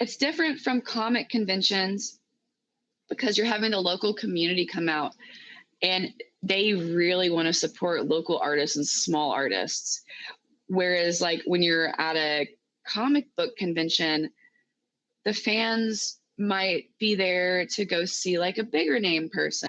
It's different from comic conventions because you're having the local community come out and they really want to support local artists and small artists. Whereas like when you're at a comic book convention, the fans might be there to go see like a bigger name person.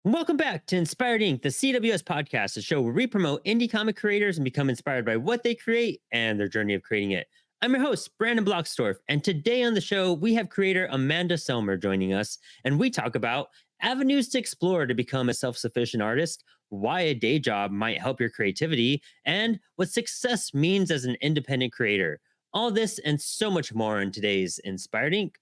Welcome back to Inspired Inc., the CWS podcast, a show where we promote indie comic creators and become inspired by what they create and their journey of creating it. I'm your host, Brandon Bloxdorf, and today on the show, we have creator Amanda Semler joining us, and we talk about avenues to explore to become a self-sufficient artist, why a day job might help your creativity, and what success means as an independent creator. All this and so much more in today's Inspired Inc.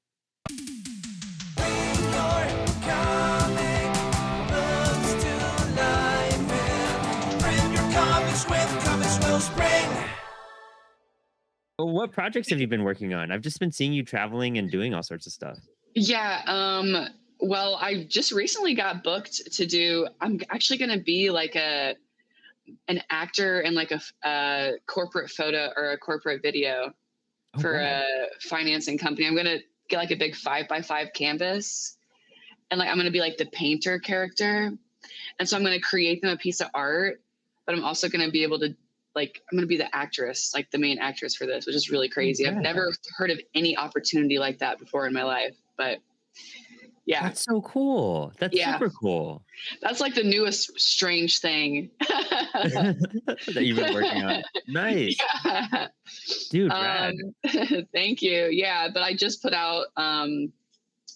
What projects have you been working on? I've just been seeing you traveling and doing all sorts of stuff. Yeah. Well, I just recently got booked to do, I'm actually going to be like an actor in like a corporate photo or a corporate video for wow. a financing company. I'm going to get like a big 5x5 canvas and like, I'm going to be like the painter character. And so I'm going to create them a piece of art, but I'm also going to be able to like, I'm going to be the actress, like the main actress for this, which is really crazy. Okay. I've never heard of any opportunity like that before in my life, but yeah. That's so cool. That's super cool. That's like the newest strange thing that you've been working on. Nice. Yeah. Dude, rad. Thank you. Yeah, but I just put out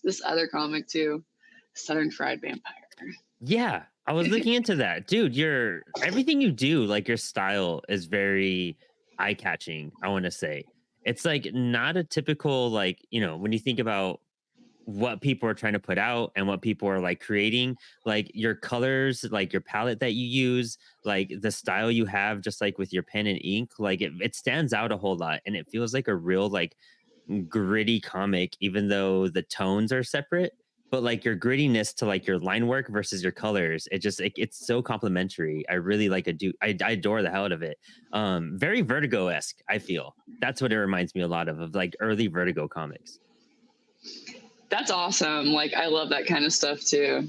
this other comic too, Southern Fried Vampire. Yeah, I was looking into that. Dude, everything you do, like your style is very eye-catching, I want to say. It's like not a typical like, when you think about what people are trying to put out and what people are like creating, like your colors, like your palette that you use, like the style you have, just like with your pen and ink, like it stands out a whole lot and it feels like a real like gritty comic, even though the tones are separate. But like your grittiness to like your line work versus your colors, it's so complimentary. I really like I adore the hell out of it. Very Vertigo-esque, I feel. That's what it reminds me a lot of like early Vertigo comics. That's awesome. Like I love that kind of stuff too.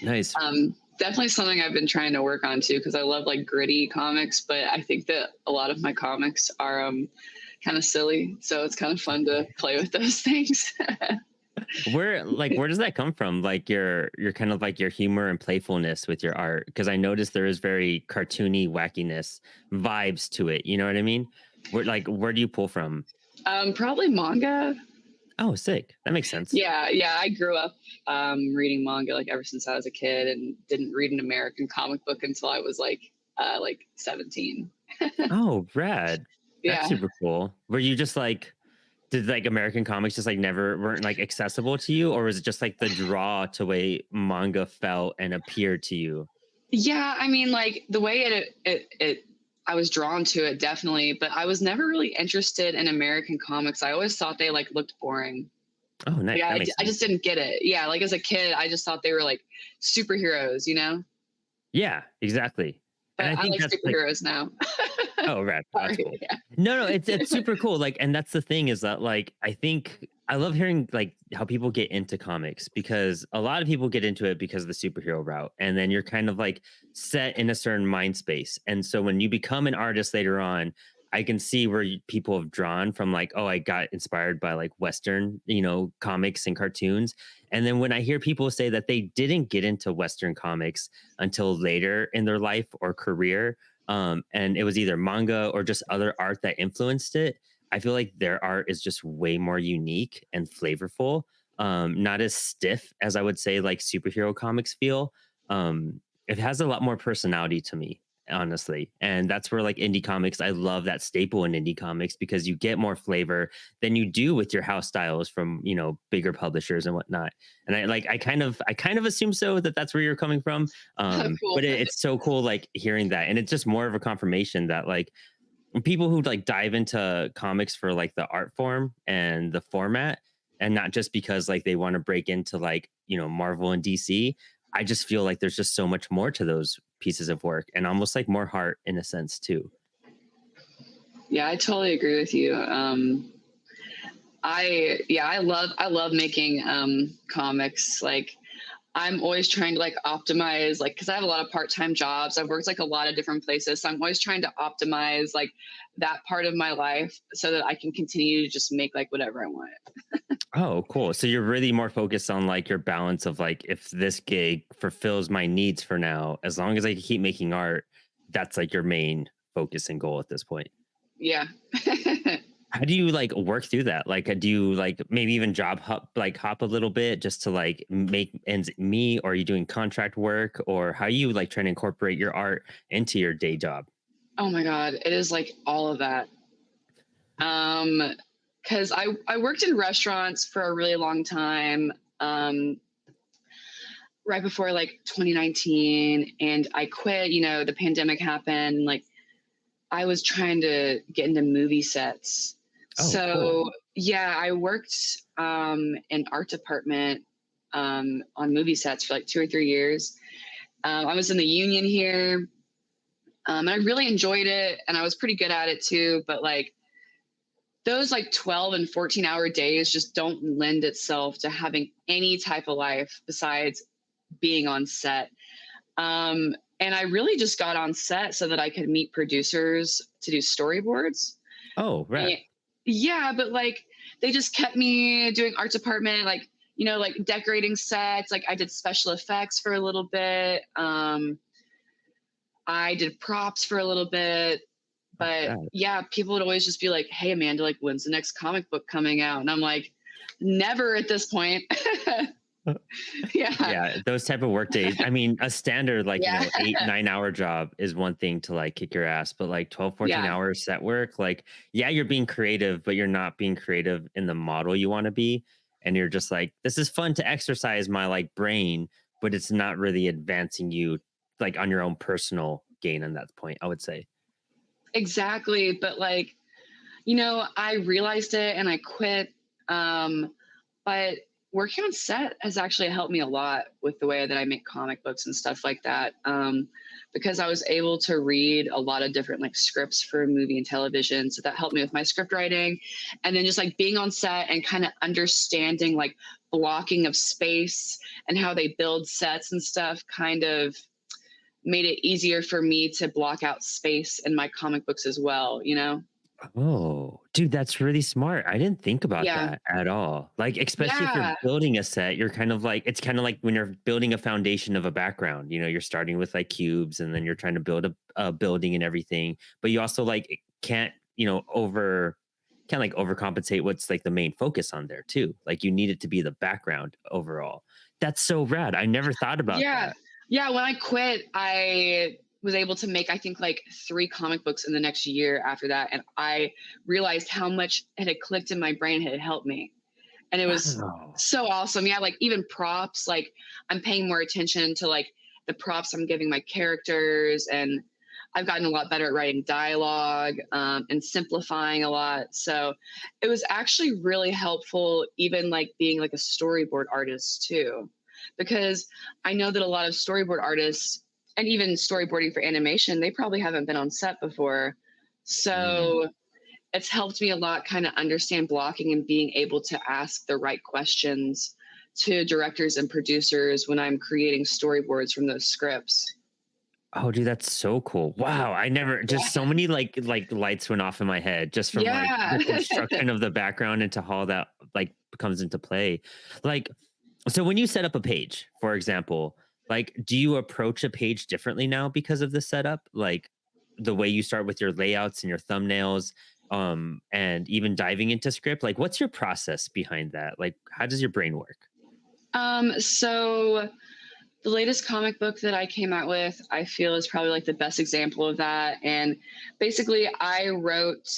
Nice. Definitely something I've been trying to work on too, because I love like gritty comics, but I think that a lot of my comics are kind of silly. So it's kind of fun to play with those things. Where does that come from? Like your kind of like your humor and playfulness with your art? Because I noticed there is very cartoony wackiness vibes to it. You know what I mean? Where do you pull from? Probably manga. Oh, sick. That makes sense. Yeah. I grew up reading manga like ever since I was a kid and didn't read an American comic book until I was like 17. Oh, rad. That's Yeah. super cool. Were you just like, did like American comics just like weren't like accessible to you, or was it just like the draw to way manga felt and appeared to you? Yeah, I mean, like the way it I was drawn to it definitely, but I was never really interested in American comics. I always thought they like looked boring. Oh, nice. Yeah, That makes I sense. just didn't get it. Yeah, like as a kid, I just thought they were like superheroes, you know? Yeah, exactly. But And I I think like that's like, superheroes now. oh, rad. That's Sorry, cool. yeah. No, it's super cool. Like, and that's the thing is that like I think I love hearing like how people get into comics because a lot of people get into it because of the superhero route, and then you're kind of like set in a certain mind space. And so when you become an artist later on, I can see where people have drawn from like, oh, I got inspired by like Western, comics and cartoons. And then when I hear people say that they didn't get into Western comics until later in their life or career, and it was either manga or just other art that influenced it. I feel like their art is just way more unique and flavorful. Not as stiff as I would say like superhero comics feel. It has a lot more personality to me, honestly. And that's where like indie comics, I love that staple in indie comics because you get more flavor than you do with your house styles from, bigger publishers and whatnot. And I kind of assume so that's where you're coming from. Cool. But it's so cool, like hearing that. And it's just more of a confirmation that like people who like dive into comics for like the art form and the format and not just because like they want to break into like Marvel and DC. I just feel like there's just so much more to those pieces of work and almost like more heart in a sense too. Yeah, I totally agree with you. I love making comics. Like I'm always trying to like optimize, like, because I have a lot of part-time jobs. I've worked like a lot of different places, so I'm always trying to optimize like that part of my life so that I can continue to just make like whatever I want. Oh, cool. So you're really more focused on like your balance of like if this gig fulfills my needs for now, as long as I can keep making art, that's like your main focus and goal at this point. Yeah. How do you like work through that? Like, do you like maybe even job hop, like hop a little bit just to like make ends meet? Or are you doing contract work, or how you like trying to incorporate your art into your day job? Oh my God, it is like all of that. Um, because I worked in restaurants for a really long time. Right before like 2019, and I quit. You know, the pandemic happened. Like I was trying to get into movie sets. Oh, cool. So yeah, I worked in art department on movie sets for like 2 or 3 years. I was in the union here, and I really enjoyed it, and I was pretty good at it too. But like those like 12 and 14-hour days just don't lend itself to having any type of life besides being on set. And I really just got on set so that I could meet producers to do storyboards. Oh, And right. yeah, but like they just kept me doing art department, like, you know, like decorating sets. Like I did special effects for a little bit. I did props for a little bit. But yeah, people would always just be like, "Hey, Amanda, like, when's the next comic book coming out?" And I'm like, "Never at this point." Yeah. Yeah, those type of work days. I mean, a standard like, Yeah. 8, 9 hour job is one thing to like kick your ass, but like 12, 14 Yeah. hours set work, like, yeah, you're being creative, but you're not being creative in the model you want to be. And you're just like, this is fun to exercise my like brain, but it's not really advancing you like on your own personal gain on that point, I would say. Exactly. But like, you know, I realized it and I quit. But working on set has actually helped me a lot with the way that I make comic books and stuff like that. Because I was able to read a lot of different like scripts for movie and television. So that helped me with my script writing. And then just like being on set and kind of understanding like blocking of space and how they build sets and stuff kind of made it easier for me to block out space in my comic books as well, you know? Oh, dude, that's really smart. I didn't think about Yeah. that at all. Like, especially if you're Yeah. building a set, you're kind of like, it's kind of like when you're building a foundation of a background, you're starting with like cubes and then you're trying to build a building and everything. But you also like can't, can't like overcompensate what's like the main focus on there too. Like, you need it to be the background overall. That's so rad. I never thought about Yeah. that. Yeah. When I quit, I was able to make, I think, like 3 comic books in the next year after that. And I realized how much it had clicked in my brain, had helped me. And it was Wow. so awesome. Yeah. Like even props, like I'm paying more attention to like the props I'm giving my characters. And I've gotten a lot better at writing dialogue and simplifying a lot. So it was actually really helpful, even like being like a storyboard artist too, because I know that a lot of storyboard artists and even storyboarding for animation, they probably haven't been on set before. Mm. So it's helped me a lot kind of understand blocking and being able to ask the right questions to directors and producers when I'm creating storyboards from those scripts. Oh, dude, that's so cool. Wow, I never just so many like lights went off in my head just from like Yeah. the construction of the background into how that like comes into play. Like, so when you set up a page, for example, like do you approach a page differently now because of the setup? Like the way you start with your layouts and your thumbnails, and even diving into script, like what's your process behind that? Like how does your brain work? So the latest comic book that I came out with, I feel is probably like the best example of that. And basically, I wrote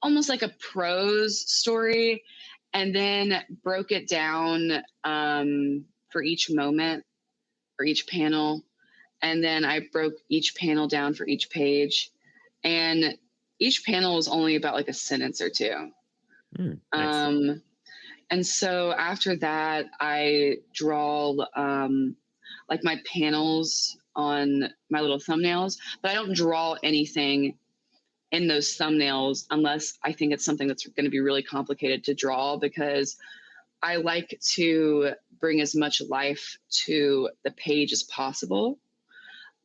almost like a prose story and then broke it down for each moment, for each panel. And then I broke each panel down for each page. And each panel was only about like a sentence or two. Nice. Um, and so after that, I draw like my panels on my little thumbnails, but I don't draw anything in those thumbnails unless I think it's something that's going to be really complicated to draw, because I like to bring as much life to the page as possible.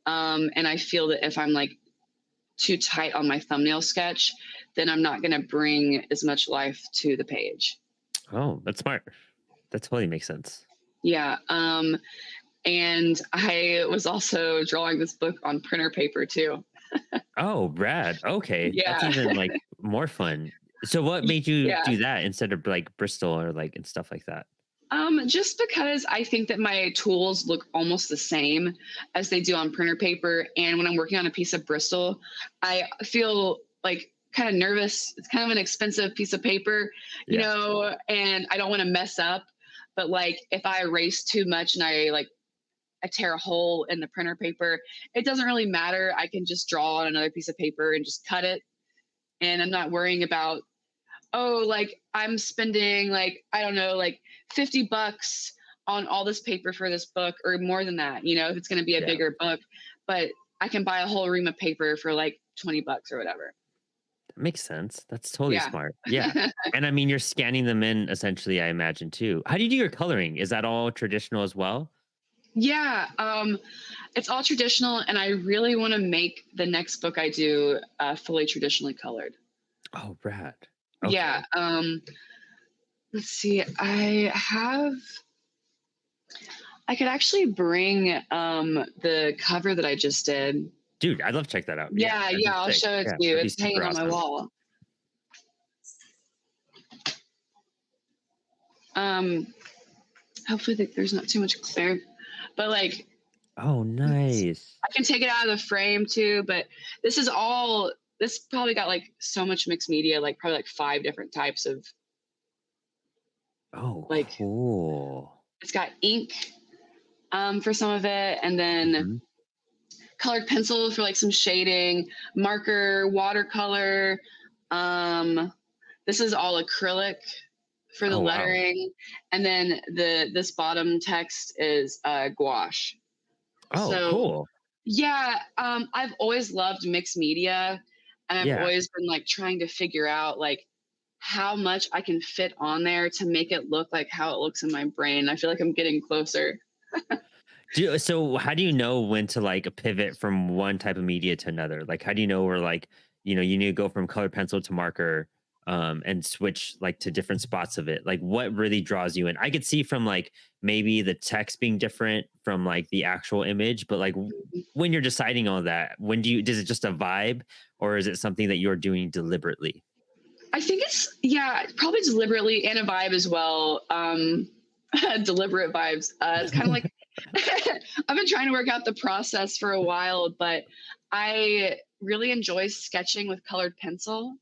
And I feel that if I'm like too tight on my thumbnail sketch, then I'm not going to bring as much life to the page. Oh, that's smart. That totally makes sense. Yeah. And I was also drawing this book on printer paper too. Oh, rad. Okay. That's Yeah. even like more fun. So what made you Yeah. do that instead of like Bristol or like and stuff like that? Just because I think that my tools look almost the same as they do on printer paper. And when I'm working on a piece of Bristol, I feel like kind of nervous. It's kind of an expensive piece of paper, you Yeah. know, and I don't want to mess up. But like if I erase too much and I tear a hole in the printer paper, it doesn't really matter. I can just draw on another piece of paper and just cut it. And I'm not worrying about, oh, like I'm spending like, I don't know, like $50 on all this paper for this book, or more than that, you know, if it's going to be a Yeah. bigger book, but I can buy a whole ream of paper for like $20 or whatever. That makes sense. That's totally Yeah. smart. Yeah. And I mean, you're scanning them in essentially, I imagine too. How do you do your coloring? Is that all traditional as well? Yeah. It's all traditional. And I really want to make the next book I do fully traditionally colored. Oh, rad. Yeah. Okay. Let's see. I could actually bring the cover that I just did. Dude, I'd love to check that out. Yeah. Yeah, That'd be I'll sick. show it to Yeah. you. That'd be It's hanging super on my awesome. wall. Hopefully there's not too much glare, but like Oh, nice. I can take it out of the frame too. But this probably got like so much mixed media, like probably like 5 different types of, Oh, like, cool. it's got ink for some of it, and then Mhm. colored pencil for like some shading, marker, watercolor. This is all acrylic for the Oh, wow. lettering, and then this bottom text is gouache. Oh, So cool. yeah, I've always loved mixed media, and I've Yeah. always been like trying to figure out like how much I can fit on there to make it look like how it looks in my brain. I feel like I'm getting closer. So how do you know when to like pivot from one type of media to another? Like, how do you know where like, you need to go from colored pencil to marker, and switch like to different spots of it? Like what really draws you in? I could see from like maybe the text being different from like the actual image, but like when you're deciding all that, does it just a vibe, or is it something that you're doing deliberately? I think yeah, probably deliberately, and a vibe as well. Deliberate vibes. It's kind of like I've been trying to work out the process for a while, but I really enjoy sketching with colored pencil.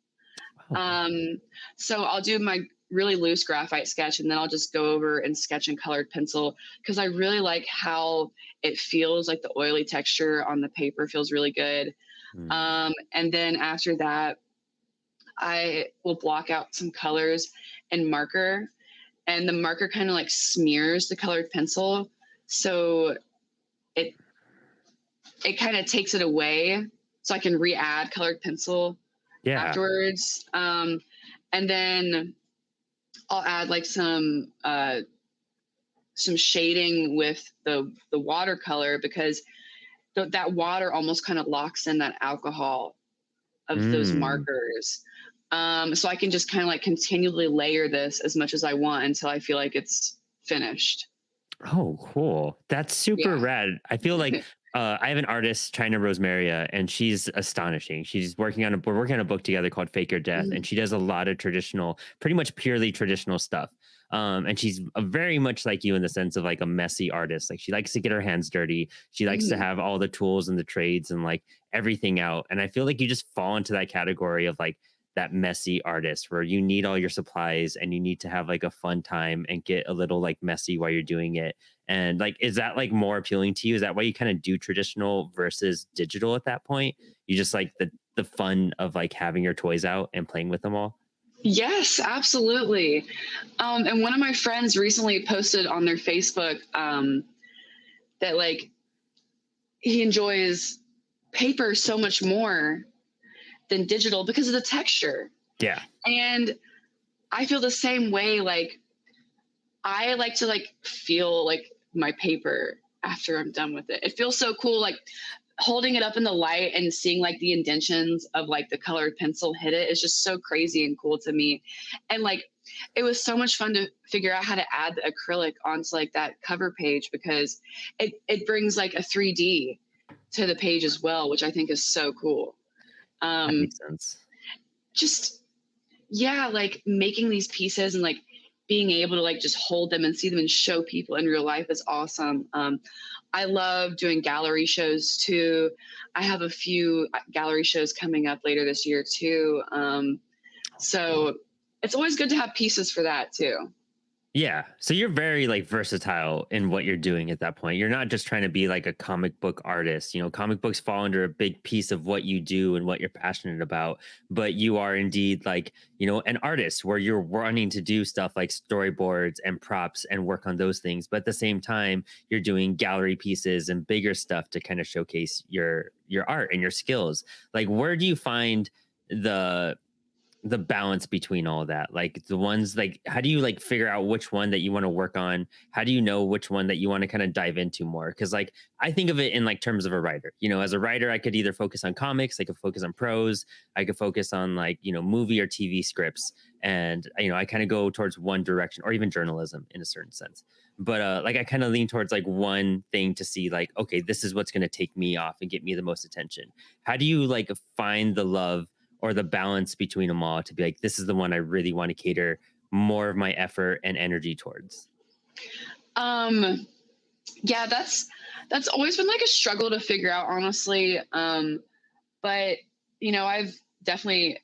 Oh, Um, so I'll do my really loose graphite sketch, and then I'll just go over and sketch in colored pencil, because I really like how it feels. Like the oily texture on the paper feels really good. mm, And then after that, I will block out some colors and marker, and the marker kind of like smears the colored pencil. So it it kind of takes it away, so I can re-add colored pencil yeah. afterwards. And then I'll add like some shading with the watercolor, because that water almost kind of locks in that alcohol of those Mm. markers. So I can just kind of like continually layer this as much as I want until I feel like it's finished. Oh, cool. That's super Yeah. rad. I feel like I have an artist, China Rosemaria, and she's astonishing. We're working on a book together called Fake Your Death, Mhm. and she does a lot of traditional, pretty much purely traditional stuff. And she's very much like you in the sense of like a messy artist. Like she likes to get her hands dirty. She likes to Mhm. have all the tools and the trades and like everything out. And I feel like you just fall into that category of like that messy artist where you need all your supplies and you need to have like a fun time and get a little like messy while you're doing it. And like, is that like more appealing to you? Is that why you kind of do traditional versus digital at that point? You just like the fun of like having your toys out and playing with them all? Yes, absolutely. And one of my friends recently posted on their Facebook that like he enjoys paper so much more, than digital because of the texture. Yeah. And I feel the same way. Like, I like to like feel like my paper after I'm done with it. It feels so cool, like holding it up in the light and seeing like the indentions of like the colored pencil hit it is just so crazy and cool to me. And like, it was so much fun to figure out how to add the acrylic onto like that cover page, because it brings like a 3D to the page as well, which I think is so cool. That makes sense. Just, yeah, like making these pieces and like being able to like just hold them and see them and show people in real life is awesome. I love doing gallery shows too. I have a few gallery shows coming up later this year too. So it's always good to have pieces for that too. Yeah. So you're very like versatile in what you're doing at that point. You're not just trying to be like a comic book artist. You know, comic books fall under a big piece of what you do and what you're passionate about. But you are indeed like, you know, an artist where you're wanting to do stuff like storyboards and props and work on those things. But at the same time, you're doing gallery pieces and bigger stuff to kind of showcase your art and your skills. Like, where do you find the balance between all of that? Like the ones like, how do you like figure out which one that you want to work on? How do you know which one that you want to kind of dive into more? Because like I think of it in like terms of a writer. You know, as a writer, I could either focus on comics, I could focus on prose, I could focus on like, you know, movie or TV scripts. And you know, I kind of go towards one direction, or even journalism in a certain sense. But like I kind of lean towards like one thing to see like, okay, this is what's going to take me off and get me the most attention. How do you like find the love or the balance between them all to be like, this is the one I really want to cater more of my effort and energy towards? Yeah, that's always been like a struggle to figure out, honestly. But you know, I've definitely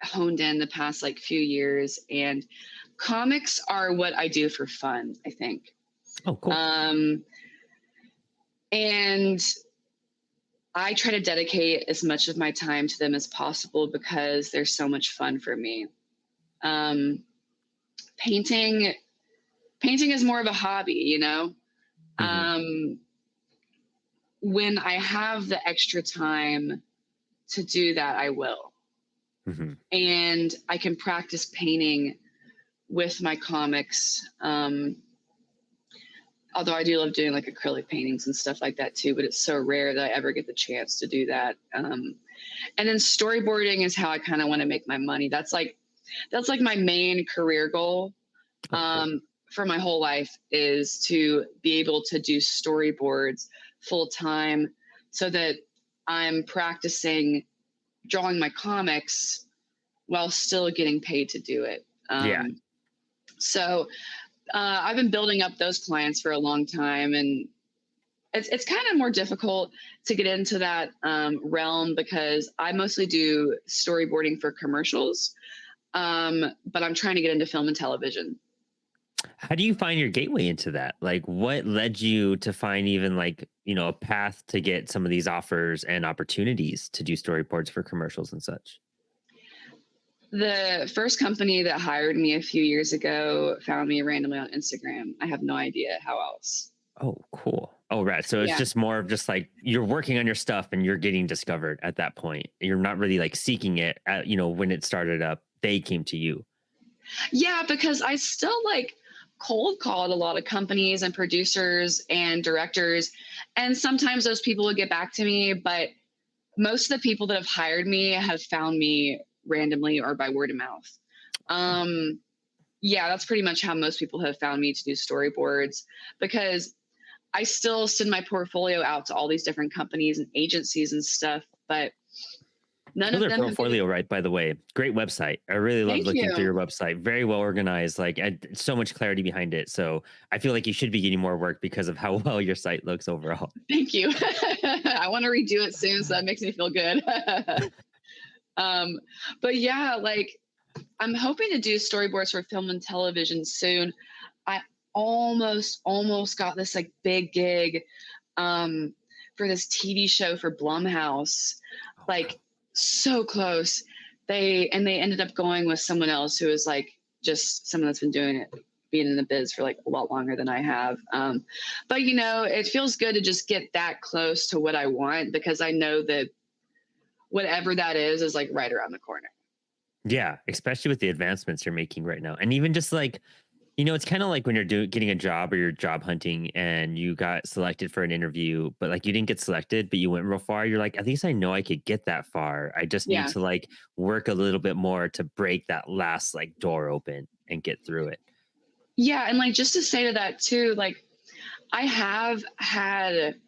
honed in the past like few years, and comics are what I do for fun, I think. Oh, cool. And I try to dedicate as much of my time to them as possible because they're so much fun for me. Um, painting, painting is more of a hobby, you know. Mm-hmm. When I have the extra time to do that, I will. Mm-hmm. And I can practice painting with my comics. Although I do love doing like acrylic paintings and stuff like that too, but it's so rare that I ever get the chance to do that. And then storyboarding is how I kind of want to make my money. That's like my main career goal. Cool. For my whole life is to be able to do storyboards full time so that I'm practicing drawing my comics while still getting paid to do it. Yeah. So I've been building up those clients for a long time, and it's kind of more difficult to get into that realm because I mostly do storyboarding for commercials, but I'm trying to get into film and television. How do you find your gateway into that? Like, what led you to find even like, you know, a path to get some of these offers and opportunities to do storyboards for commercials and such? The first company that hired me a few years ago found me randomly on Instagram. I have no idea how else. Oh, cool. Oh, right. So it's Yeah. just more of just like you're working on your stuff and you're getting discovered at that point. You're not really like seeking it at, you know, when it started up, they came to you. Yeah, because I still like cold called a lot of companies and producers and directors. And sometimes those people would get back to me, but most of the people that have hired me have found me randomly or by word of mouth. Yeah, that's pretty much how most people have found me to do storyboards, because I still send my portfolio out to all these different companies and agencies and stuff, but none Build of their them have given. portfolio right, by the way. Great website. I really love Thank looking through you. your website. Very well organized. Like so much clarity behind it. So I feel like you should be getting more work because of how well your site looks overall. Thank you. I want to redo it soon, so that makes me feel good. um, but yeah, like I'm hoping to do storyboards for film and television soon. I almost got this like big gig for this TV show for Blumhouse, like so close. They ended up going with someone else who was like just someone that's been doing it, being in the biz for like a lot longer than I have. But you know, it feels good to just get that close to what I want, because I know that whatever that is like right around the corner. Yeah, especially with the advancements you're making right now. And even just like, it's kind of like when you're getting a job or you're job hunting and you got selected for an interview, but like you didn't get selected, but you went real far. You're like, at least I know I could get that far. I just need Yeah. to like work a little bit more to break that last like door open and get through it. Yeah. And like, just to say to that too, like I have had,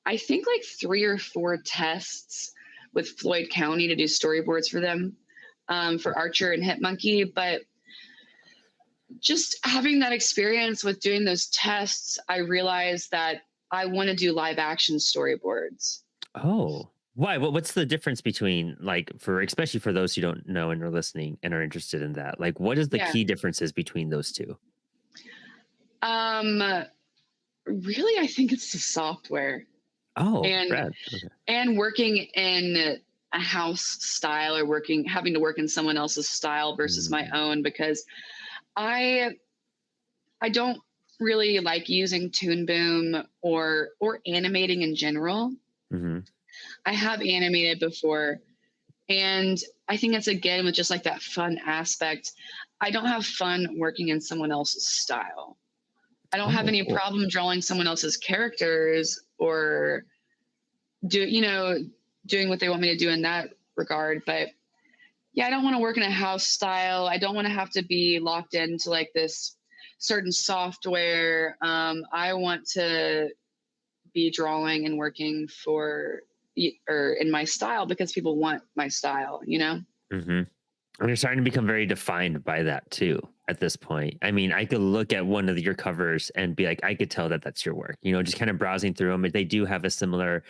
I think like 3 or 4 tests with Floyd County to do storyboards for them, for Archer and Hit Monkey. But just having that experience with doing those tests, I realized that I want to do live action storyboards. Oh, why? What's the difference between like for especially for those who don't know and are listening and are interested in that? Like, what is the Yeah. key differences between those two? Um, Really, I think it's the software Oh, and rad. Okay. working in a house style or having to work in someone else's style versus my Mm, own, because I I don't really like using Toon Boom or animating in general. mhm. I have animated before, and I think it's again with just like that fun aspect. I don't have fun working in someone else's style. I don't have Oh, any cool. problem drawing someone else's characters or do doing what they want me to do in that regard. But yeah, I don't want to work in a house style. I don't want to have to be locked into like this certain software. I want to be drawing and working or in my style because people want my style, you know? Mhm. And you're starting to become very defined by that too at this point. I mean, I could look at one of your covers and be like, I could tell that that's your work, just kind of browsing through them. They do have a similar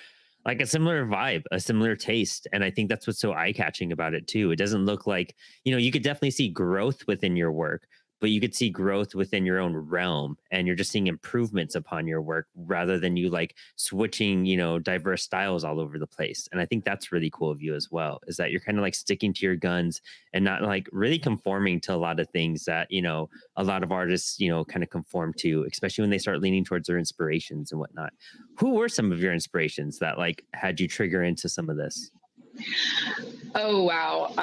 vibe, a similar taste. And I think that's what's so eye catching about it too. It doesn't look like, you could definitely see growth within your work, but you could see growth within your own realm and you're just seeing improvements upon your work rather than you like switching, diverse styles all over the place. And I think that's really cool of you as well, is that you're kind of like sticking to your guns and not like really conforming to a lot of things that, a lot of artists, kind of conform to, especially when they start leaning towards their inspirations and whatnot. Who were some of your inspirations that like had you trigger into some of this? Oh wow.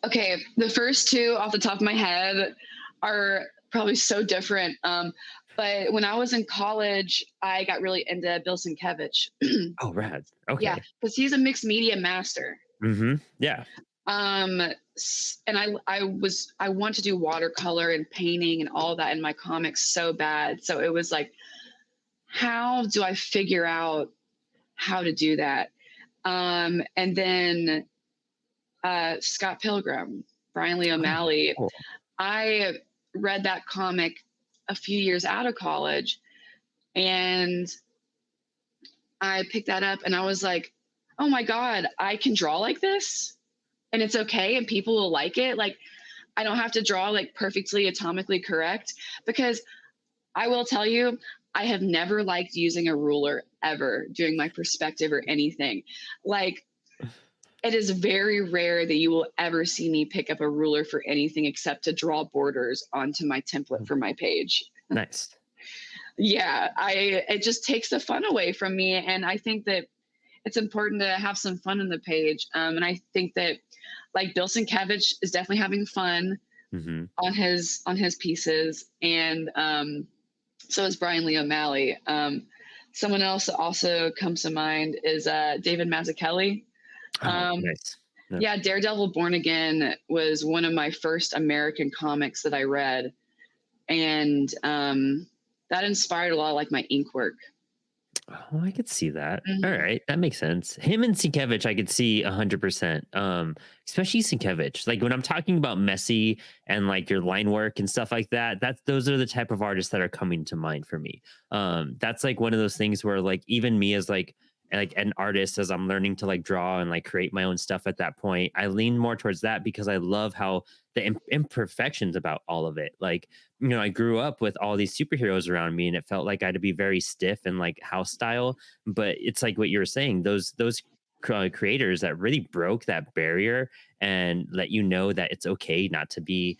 Okay, the first two off the top of my head are probably so different. But when I was in college, I got really into Bill Sienkiewicz. Oh, rad. Yeah, Okay. because he's a mixed media master. Yeah. Um, and I want to do watercolor and painting and all that in my comics so bad. So it was like, how do I figure out how to do that? And then Scott Pilgrim, Brian Lee Oh, O'Malley. cool. I read that comic a few years out of college, and I picked that up and I was like, oh my God, I can draw like this and it's okay and people will like it. Like, I don't have to draw like perfectly atomically correct, because I will tell you, I have never liked using a ruler ever doing my perspective or anything. Like, it is very rare that you will ever see me pick up a ruler for anything except to draw borders onto my template for my page. Nice. Yeah, it just takes the fun away from me, and I think that it's important to have some fun in the page. And I think that like Bill Sienkiewicz is definitely having fun hmm on his pieces, and so is Brian Lee O'Malley. Someone else that also comes to mind is David Mazzucchelli. Oh, Um, nice. Yep. yeah, Daredevil Born Again was one of my first American comics that I read, and that inspired a lot of like my ink work. Oh, I could see that. All Mhm. right, that makes sense. Him and Sienkiewicz, I could see 100%. Especially Sienkiewicz. Like when I'm talking about messy and like your line work and stuff like that, those are the type of artists that are coming to mind for me. That's like one of those things where like even me as like an artist, as I'm learning to like draw and like create my own stuff at that point, I lean more towards that because I love how the imperfections about all of it. Like I grew up with all these superheroes around me and it felt like I had to be very stiff and like house style. But it's like what you were saying, those creators that really broke that barrier and let you know that it's okay not to be,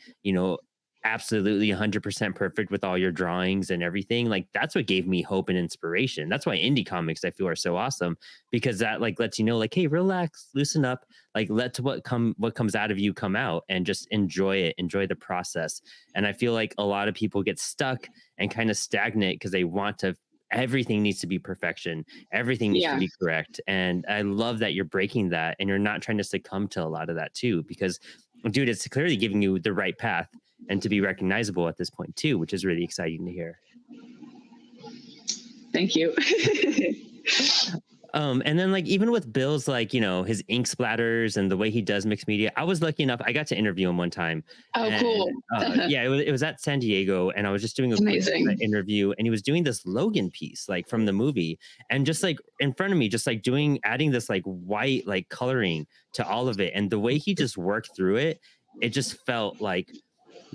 absolutely 100% perfect with all your drawings and everything, like that's what gave me hope and inspiration. That's why indie comics I feel are so awesome, because that like lets you know like, hey, relax, loosen up, like let what comes out of you come out, and just enjoy it, enjoy the process. And I feel like a lot of people get stuck and kind of stagnate because they want to, everything needs to be perfection, everything needs to Yeah. be correct. And I love that you're breaking that and you're not trying to succumb to a lot of that too, because dude, it's clearly giving you the right path and to be recognizable at this point too, which is really exciting to hear. Thank you. And then like even with Bill's like, you know, his ink splatters and the way he does mixed media, I was lucky enough. I got to interview him one time, Oh, and cool. yeah, it was at San Diego, and I was just doing a quick Amazing. interview, and he was doing this Logan piece like from the movie, and just like in front of me, just like adding this like white like coloring to all of it, and the way he just worked through it, it just felt like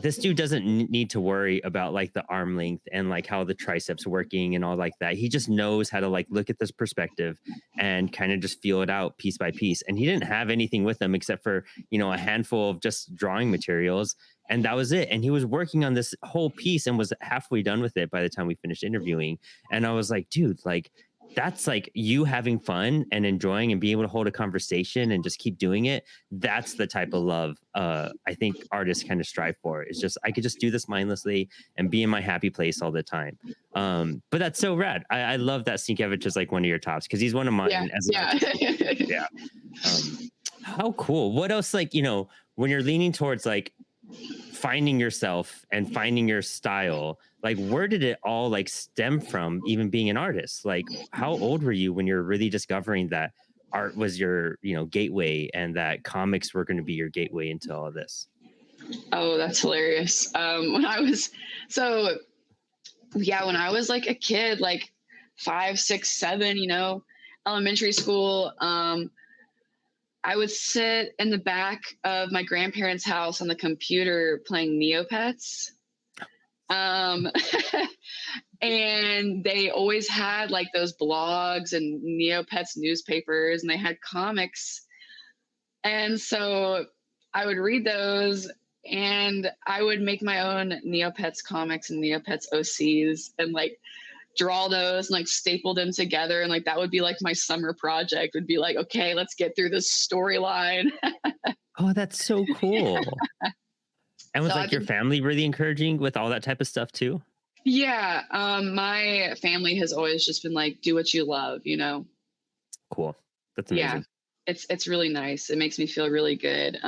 this dude doesn't need to worry about like the arm length and like how the triceps working and all like that. He just knows how to like look at this perspective and kind of just feel it out piece by piece. And he didn't have anything with him except for, you know, a handful of just drawing materials. And that was it. And he was working on this whole piece and was halfway done with it by the time we finished interviewing. And I was like, dude, like, that's like you having fun and enjoying and being able to hold a conversation and just keep doing it. That's the type of love I think artists kind of strive for. It's just I could just do this mindlessly and be in my happy place all the time. But that's so rad. I love that Sienkiewicz is like one of your tops because he's one of mine Yeah. as an Yeah. artist. Yeah. How cool. What else, like, you know, when you're leaning towards like finding yourself and finding your style, like where did it all like stem from, even being an artist? Like how old were you when you're really discovering that art was your, you know, gateway, and that comics were going to be your gateway into all of this? Oh, that's hilarious. When I was so yeah, when I was like a kid, like 5, 6, 7, you know, elementary school, I would sit in the back of my grandparents' house on the computer playing Neopets. Um, and they always had like those blogs and Neopets newspapers, and they had comics. And so I would read those, and I would make my own Neopets comics and Neopets OCs and like draw those and like staple them together. And like that would be like my summer project, would be like, okay, let's get through this storyline. Oh, that's so cool. And So was I've like your been, family really encouraging with all that type of stuff too? yeah, my family has always just been like, do what you love, you know? Cool. That's Yeah, amazing. it's really nice. It makes me feel really good.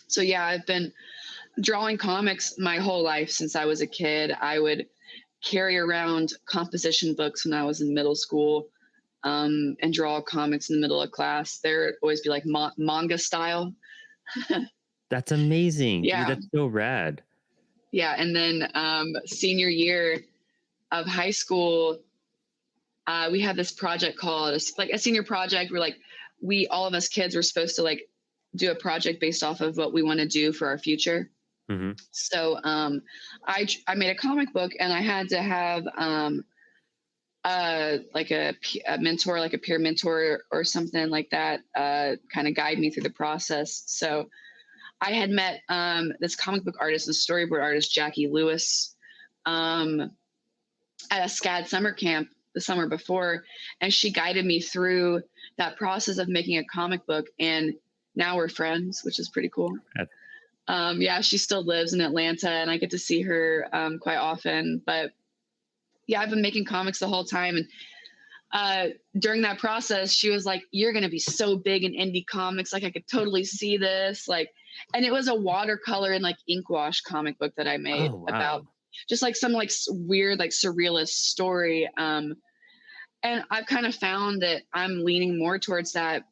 So yeah, I've been drawing comics my whole life since I was a kid. I would carry around composition books when I was in middle school, and draw comics in the middle of class. There'd always be like manga style. That's amazing, dude. Yeah, That's so rad. yeah. And then senior year of high school, we had this project called like a senior project where like we all of us kids were supposed to like do a project based off of what we want to do for our future. Hmm. So I made a comic book, and I had to have like a mentor, like a peer mentor or something like that, kind of guide me through the process. So I had met this comic book artist and storyboard artist, Jackie Lewis, at a SCAD summer camp the summer before, and she guided me through that process of making a comic book. And now we're friends, which is pretty cool. Yeah, she still lives in Atlanta, and I get to see her quite often. But yeah, I've been making comics the whole time. And during that process, she was like, "You're going to be so big in indie comics. Like, I could totally see this." Like, and it was a watercolor and like ink wash comic book that I made Oh about wow. just like some like weird, like surrealist story. And I've kind of found that I'm leaning more towards that.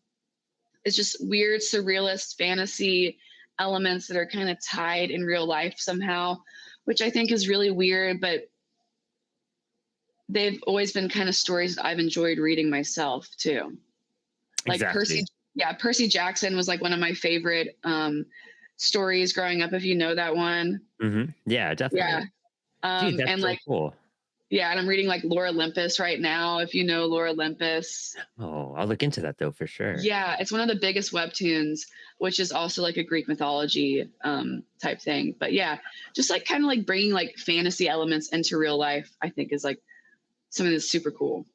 It's just weird, surrealist fantasy elements that are kind of tied in real life somehow, which I think is really weird, but they've always been kind of stories that I've enjoyed reading myself too. Like Exactly. Percy Jackson was like one of my favorite stories growing up, if you know that one. Hmm. Yeah, Yeah. definitely. Dude, that's And so like cool. Yeah, and I'm reading like Lore Olympus right now, if you know Lore Olympus. Oh, I'll look into that though for sure. Yeah, it's one of the biggest webtoons, which is also like a Greek mythology type thing. But yeah, just like kind of like bringing like fantasy elements into real life, I think is like something that's super cool.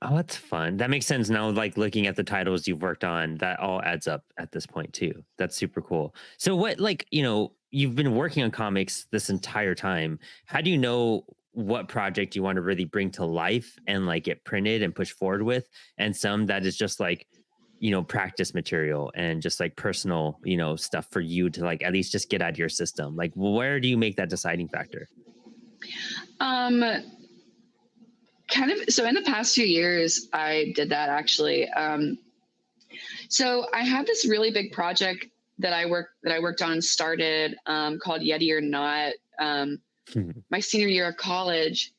Oh, that's fun. That makes sense now. Like looking at the titles you've worked on, that all adds up at this point too. That's super cool. So, what, like, you've been working on comics this entire time. How do you know what project you want to really bring to life and like get printed and push forward with, and some that is just like, practice material and just like personal, stuff for you to like at least just get out of your system? Like, where do you make that deciding factor? Um, Kind of. So in the past 2 years, I did that actually. So I had this really big project that I worked on and started called Yeti or Not. My senior year of college.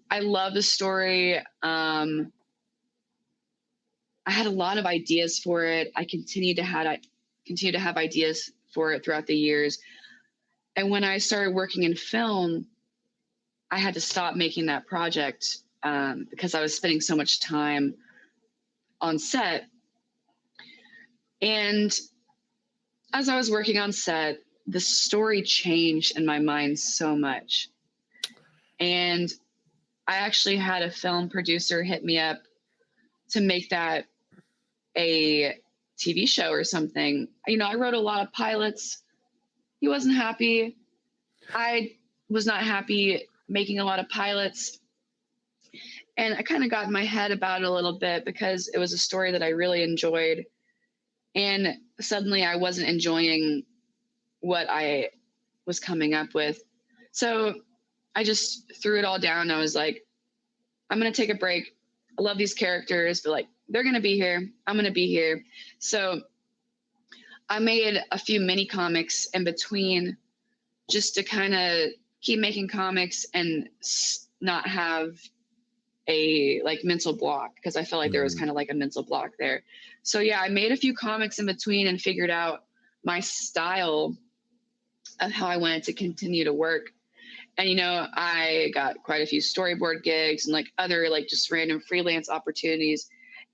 I love the story. I had a lot of ideas for it. I continue to have ideas for it throughout the years. And when I started working in film, I had to stop making that project because I was spending so much time on set. And as I was working on set, the story changed in my mind so much. And I actually had a film producer hit me up to make that a TV show or something. I wrote a lot of pilots. He wasn't happy. I was not happy making a lot of pilots. And I kind of got in my head about it a little bit because it was a story that I really enjoyed. And suddenly I wasn't enjoying what I was coming up with. So I just threw it all down. I was like, I'm going to take a break. I love these characters, but like, they're going to be here. I'm going to be here. So I made a few mini comics in between just to kind of keep making comics and not have a like mental block, because I felt like there was kind of like a mental block there. So yeah, I made a few comics in between and figured out my style of how I wanted to continue to work. And I got quite a few storyboard gigs and like other like just random freelance opportunities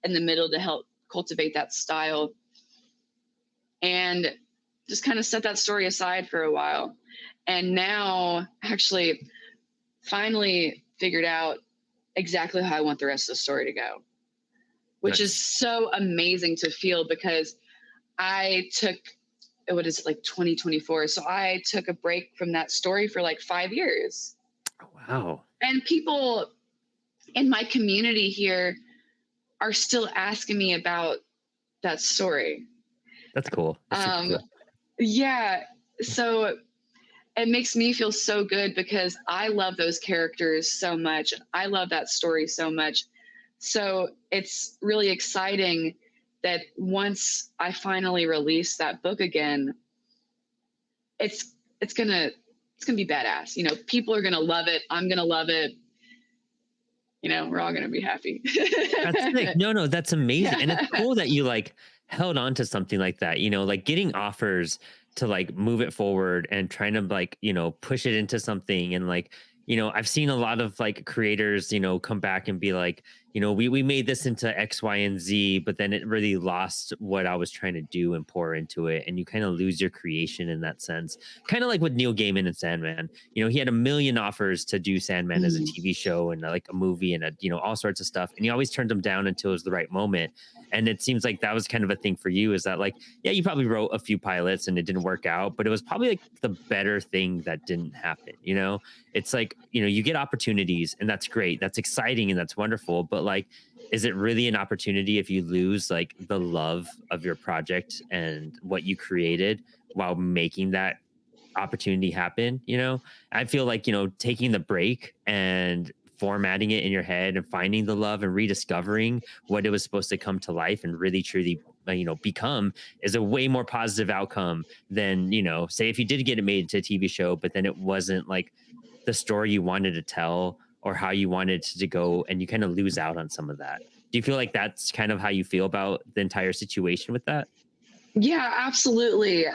in the middle to help cultivate that style, and just kind of set that story aside for a while. And now actually finally figured out exactly how I want the rest of the story to go, which is Nice. so amazing to feel because I took, what is it, like 2024. So I took a break from that story for like 5 years. Wow. And people in my community here are still asking me about that story. That's cool. That's super Um, cool. yeah. So it makes me feel so good because I love those characters so much. I love that story so much. So it's really exciting that once I finally release that book again, it's it's gonna it's gonna be badass. People are gonna love it. I'm gonna love it. We're all gonna be happy. That's sick. No, no, that's amazing. And it's Yeah. cool that you like held on to something like that, like getting offers to like move it forward and trying to like, push it into something. And like, I've seen a lot of like creators, come back and be like, we made this into X, Y, and Z, but then it really lost what I was trying to do and pour into it. And you kind of lose your creation in that sense. Kind of like with Neil Gaiman and Sandman. He had a million offers to do Sandman as a Mm, TV show and like a movie and all sorts of stuff. And he always turned them down until it was the right moment. And it seems like that was kind of a thing for you, is that like, yeah, you probably wrote a few pilots and it didn't work out, but it was probably like the better thing that didn't happen. It's like, you get opportunities and that's great. That's exciting and that's wonderful. But like, is it really an opportunity if you lose like the love of your project and what you created while making that opportunity happen? I feel like, taking the break and formatting it in your head and finding the love and rediscovering what it was supposed to come to life and really truly become is a way more positive outcome than, say if you did get it made into a TV show, but then it wasn't like the story you wanted to tell or how you wanted it to go, and you kind of lose out on some of that. Do you feel like that's kind of how you feel about the entire situation with that? yeah, absolutely.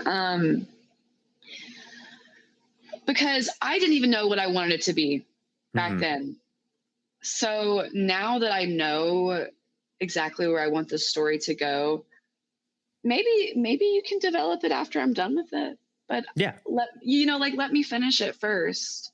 Because I didn't even know what I wanted it to be back Hmm. then. So now that I know exactly where I want the story to go, maybe you can develop it after I'm done with it. But Yeah, let me finish it first.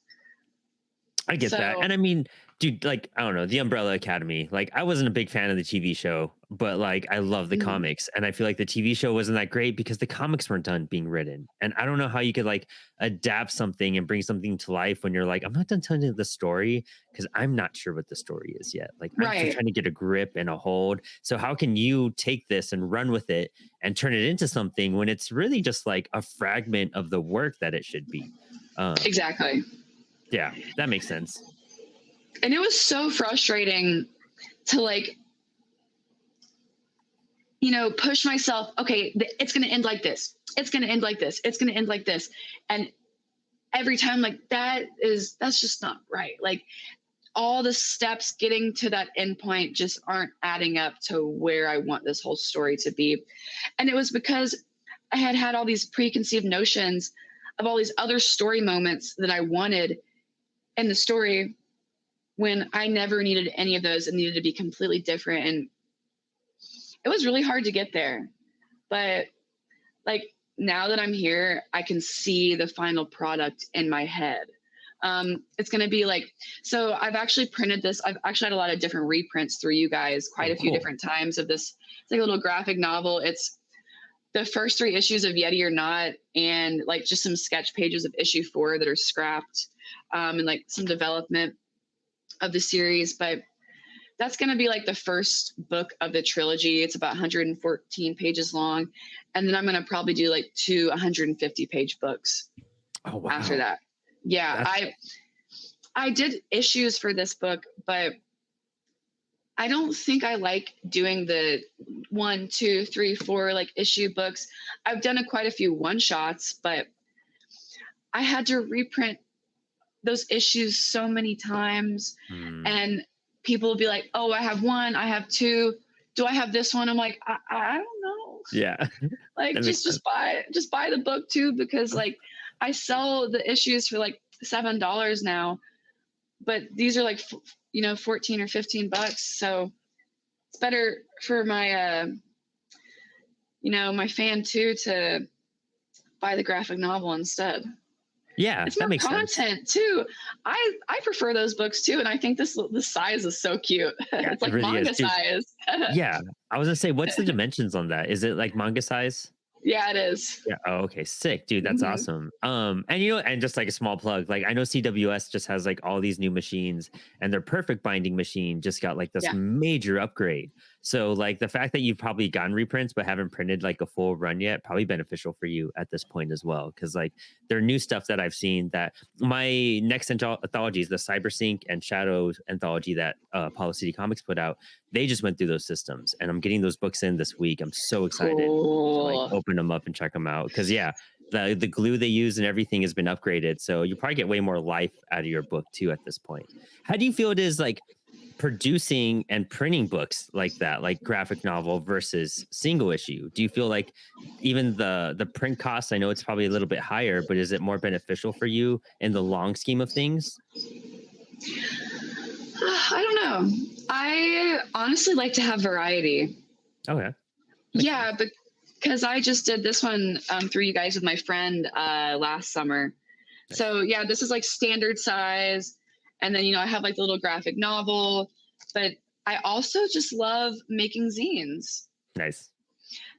I get that. So And I mean, dude, like, I don't know, The Umbrella Academy. Like, I wasn't a big fan of the TV show, but like, I love the mhm. comics. And I feel like the TV show wasn't that great because the comics weren't done being written. And I don't know how you could like adapt something and bring something to life when you're like, I'm not done telling you the story because I'm not sure what the story is yet. Like, I'm still Right. trying to get a grip and a hold. So, how can you take this and run with it and turn it into something when it's really just like a fragment of the work that it should be? Um, Exactly. yeah, that makes sense. And it was so frustrating to like, push myself. Okay, it's going to end like this. It's going to end like this. It's going to end like this. And every time, like, that's just not right. Like, all the steps getting to that end point just aren't adding up to where I want this whole story to be. And it was because I had had all these preconceived notions of all these other story moments that I wanted in the story when I never needed any of those and needed to be completely different. And it was really hard to get there. But like now that I'm here, I can see the final product in my head. It's going to be like, so I've actually printed this. I've actually had a lot of different reprints through you guys, quite Oh, a few cool. different times of this. It's like a little graphic novel. It's the first 3 issues of Yeti or Not, and like just some sketch pages of issue 4 that are scrapped, and like some development of the series. But that's going to be like the first book of the trilogy. It's about 114 pages long. And then I'm going to probably do like 150-page books Oh, after wow. that. Yeah, That's I did issues for this book, but I don't think I like doing the 1, 2, 3, 4 like issue books. I've done quite a few one shots, but I had to reprint those issues so many times, mm, and people will be like, "Oh, I have one, I have two. Do I have this one?" I'm like, I don't know. yeah, Like, that makes sense. just buy the book too, because like I sell the issues for like $7 now, but these are like 14 or $15. So it's better for my my fan too to buy the graphic novel instead. Yeah, It's that more makes sense. content too. I prefer those books too, and I think this size is so cute. Yeah, It's it like really is, manga dude. size. Yeah, I was gonna say, what's the dimensions on that? Is it like manga size? Yeah, it is. Yeah. Oh, okay. Sick, dude. That's Mhm. awesome. And and just like a small plug, like I know CWS just has like all these new machines, and their perfect binding machine just got like this Yeah. major upgrade. So like the fact that you've probably gotten reprints but haven't printed like a full run yet, probably beneficial for you at this point as well. Cause like there are new stuff that I've seen that my next anthologies, the Cybersync and Shadows anthology that Apollo City Comics put out, they just went through those systems, and I'm getting those books in this week. I'm so excited to like Cool. open them up and check them out. Because yeah, the glue they use and everything has been upgraded, so you probably get way more life out of your book too at this point. How do you feel it is like producing and printing books like that, like graphic novel versus single issue? Do you feel like even the print costs? I know it's probably a little bit higher, but is it more beneficial for you in the long scheme of things? I don't know. I honestly like to have variety. Okay, makes sense. Yeah, but because I just did this one through you guys with my friend last summer. Nice, So yeah, this is like standard size, and then I have like the little graphic novel, but I also just love making zines. nice.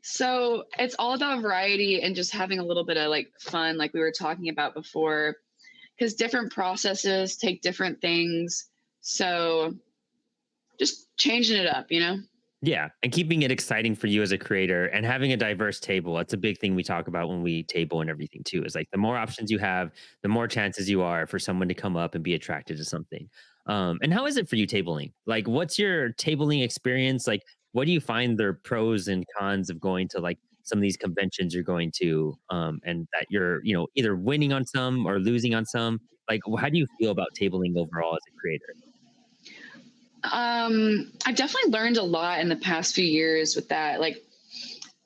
So it's all about variety and just having a little bit of like fun, like we were talking about before, because different processes take different things. So just changing it up. Yeah, and keeping it exciting for you as a creator and having a diverse table. That's a big thing we talk about when we table and everything too. Is like the more options you have, the more chances you are for someone to come up and be attracted to something. And how is it for you tabling? Like, what's your tabling experience? Like, what do you find the pros and cons of going to like some of these conventions you're going to, and that you're either winning on some or losing on some? Like, how do you feel about tabling overall as a creator? I've definitely learned a lot in the past few years with that. Like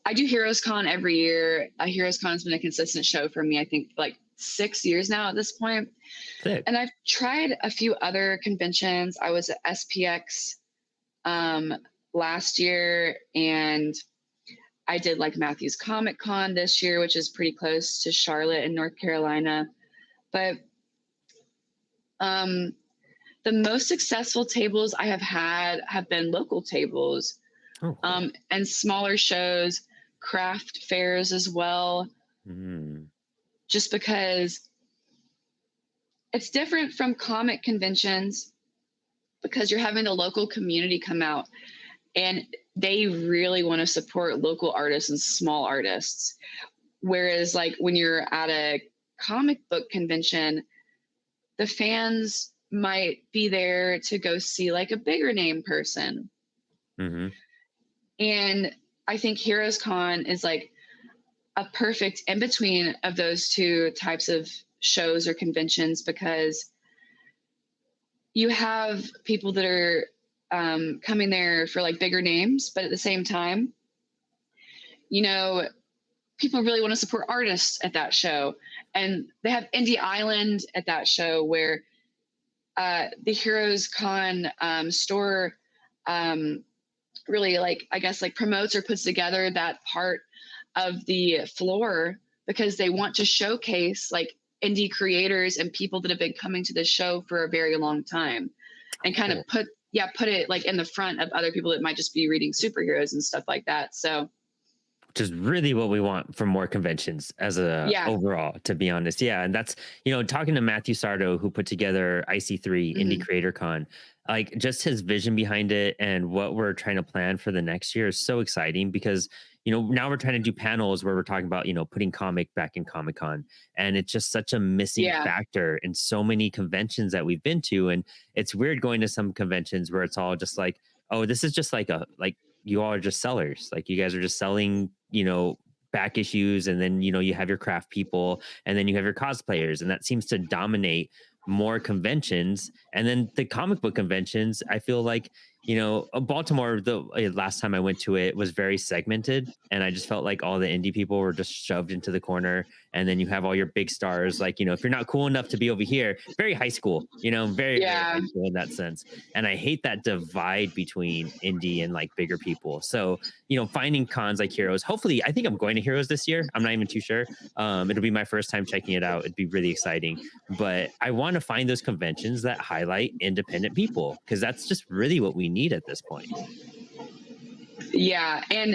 I do Heroes Con every year. Heroes Con's been a consistent show for me, I think, like 6 years now at this point. Sick. And I've tried a few other conventions. I was at SPX um, last year, and I did like Matthews Comic Con this year, which is pretty close to Charlotte in North Carolina. But um, the most successful tables I have had have been local tables, Oh, cool. and smaller shows, craft fairs as well, Mm. just because it's different from comic conventions because you're having the local community come out and they really want to support local artists and small artists. Whereas, like, when you're at a comic book convention, the fans might be there to go see like a bigger name person. Hmm. And I think Heroes Con is like a perfect in between of those two types of shows or conventions, because you have people that are coming there for like bigger names, but at the same time, you know, people really want to support artists at that show. And they have Indie Island at that show where the Heroes Con store really, like, I guess, like promotes or puts together that part of the floor because they want to showcase like indie creators and people that have been coming to the show for a very long time, and kind of Cool. put it like in the front of other people that might just be reading superheroes and stuff like that. So Which is really what we want from more conventions as a yeah. overall, to be honest. Yeah. And that's, talking to Matthew Sardo, who put together IC3 Indie Hmm. Creator Con, like just his vision behind it and what we're trying to plan for the next year is so exciting because, now we're trying to do panels where we're talking about, putting comic back in Comic Con. And it's just such a missing Yeah. factor in so many conventions that we've been to. And it's weird going to some conventions where it's all just like, oh, this is just like you all are just sellers. Like you guys are just selling, back issues. And then, you have your craft people and then you have your cosplayers. And that seems to dominate more conventions. And then the comic book conventions, I feel like, Baltimore, the last time I went to it was very segmented. And I just felt like all the indie people were just shoved into the corner. And then you have all your big stars. Like, if you're not cool enough to be over here, very high school, very, very Yeah. high school in that sense. And I hate that divide between indie and like bigger people. So, finding cons like Heroes, hopefully, I think I'm going to Heroes this year. I'm not even too sure. It'll be my first time checking it out. It'd be really exciting. But I want to find those conventions that highlight independent people because that's just really what we need at this point. Yeah. And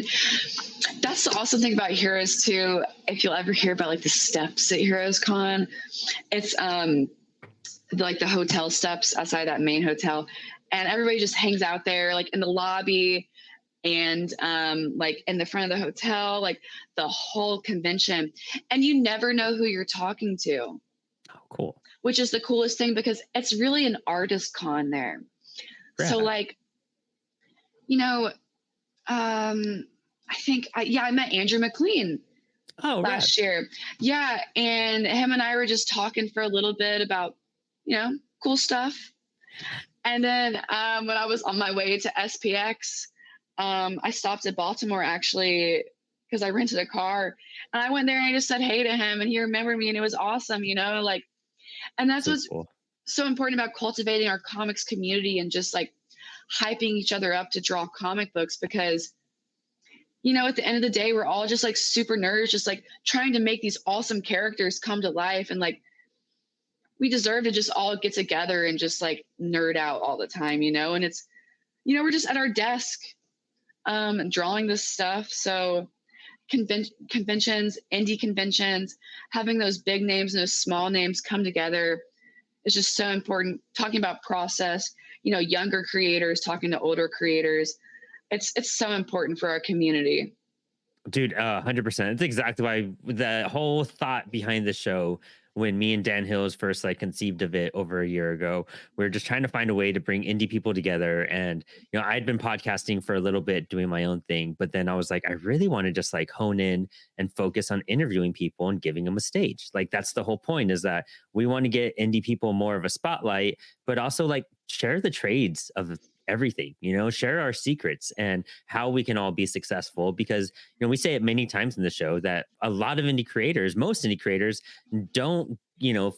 that's the awesome thing about Heroes too. If you'll ever hear about like the steps at Heroes Con, it's like the hotel steps outside that main hotel, and everybody just hangs out there like in the lobby and like in the front of the hotel, like the whole convention. And you never know who you're talking to, Oh, cool. which is the coolest thing because it's really an artist con there. So Rad. like, you know, I think I met Andrew McLean Oh, rad. last year. Yeah. And him and I were just talking for a little bit about, cool stuff. And then when I was on my way to SPX, I stopped at Baltimore actually because I rented a car, and I went there and I just said hey to him, and he remembered me, and it was awesome, like, and that's So what's cool. so important about cultivating our comics community and just like hyping each other up to draw comic books because at the end of the day, we're all just like super nerds, just like trying to make these awesome characters come to life. And like, we deserve to just all get together and just like nerd out all the time, and it's, we're just at our desk drawing this stuff. So conventions, indie conventions, having those big names and those small names come together is just so important. Talking about process, younger creators talking to older creators. It's so important for our community. Dude, 100%. It's exactly why the whole thought behind the show, when me and Dan Hills first like conceived of it over a year ago, we are just trying to find a way to bring indie people together. And I'd been podcasting for a little bit, doing my own thing, but then I was like, I really want to just like hone in and focus on interviewing people and giving them a stage. Like that's the whole point, is that we want to get indie people more of a spotlight, but also like share the trades of everything, share our secrets and how we can all be successful. Because, we say it many times in the show that a lot of indie creators, most indie creators don't,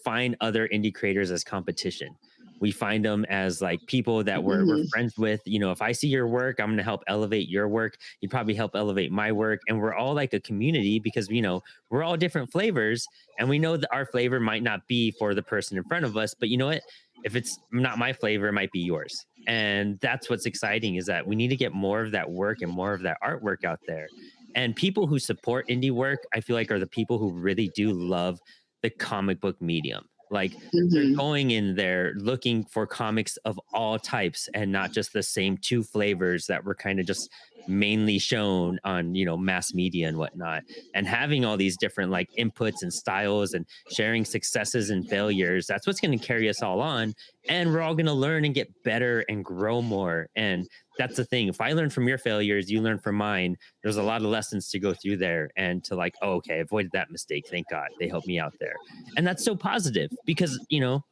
find other indie creators as competition. We find them as like people that we're Mhm. friends with. If I see your work, I'm going to help elevate your work. You probably help elevate my work. And we're all like a community because, we're all different flavors. And we know that our flavor might not be for the person in front of us. But you know what? If it's not my flavor, it might be yours. And that's what's exciting, is that we need to get more of that work and more of that artwork out there. And people who support indie work, I feel like, are the people who really do love the comic book medium. Like, they're Mhm. going in there looking for comics of all types and not just the same two flavors that were kind of just mainly shown on, mass media and whatnot. And having all these different like inputs and styles and sharing successes and failures, that's what's going to carry us all on. And we're all going to learn and get better and grow more. And that's the thing. If I learn from your failures, you learn from mine. There's a lot of lessons to go through there, and to like, oh, okay, I avoided that mistake. Thank God they helped me out there. And that's so positive because,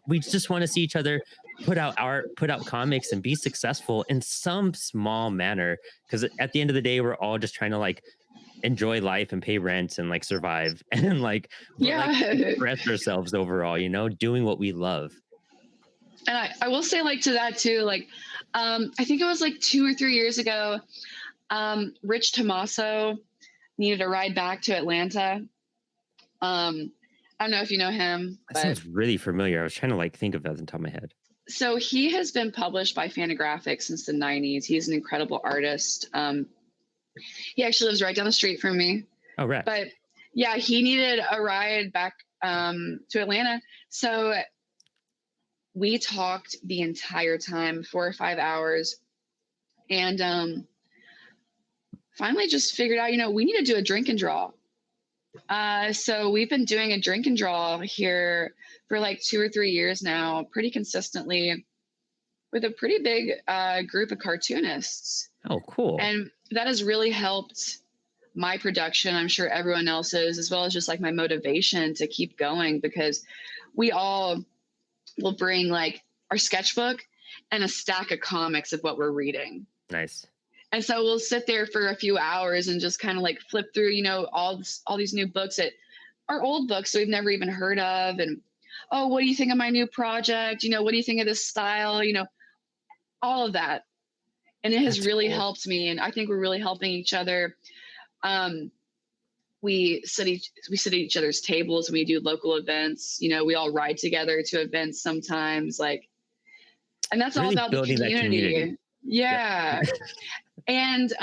we just want to see each other put out art, put out comics, and be successful in some small manner. Because at the end of the day, we're all just trying to like enjoy life and pay rent and like survive and like Yeah. express ourselves overall, doing what we love. And I will say like to that too, like, I think it was like 2 or 3 years ago, Rich Tomaso needed a ride back to Atlanta. I don't know if you know him, That but sounds really familiar. I was trying to like think of that on the top of my head. so he has been published by Fantagraphics since the 90s. He's an incredible artist. He actually lives right down the street from me. Oh, right. But yeah, he needed a ride back to Atlanta. So we talked the entire time, 4 or 5 hours. And finally just figured out, we need to do a drink and draw. So we've been doing a drink and draw here for like 2 or 3 years now, pretty consistently, with a pretty big group of cartoonists. Oh, cool. And that has really helped my production. I'm sure everyone else's, as well as just like my motivation to keep going, because we all will bring like our sketchbook and a stack of comics of what we're reading. Nice. And so we'll sit there for a few hours and just kind of like flip through, all these new books that are old books that we've never even heard of. And, oh, what do you think of my new project? What do you think of this style? All of that. And it has That's really cool. helped me. And I think we're really helping each other. We sit at each other's tables when we do local events. We all ride together to events sometimes, like, and that's all Really about the building that community. Yep. Yeah. And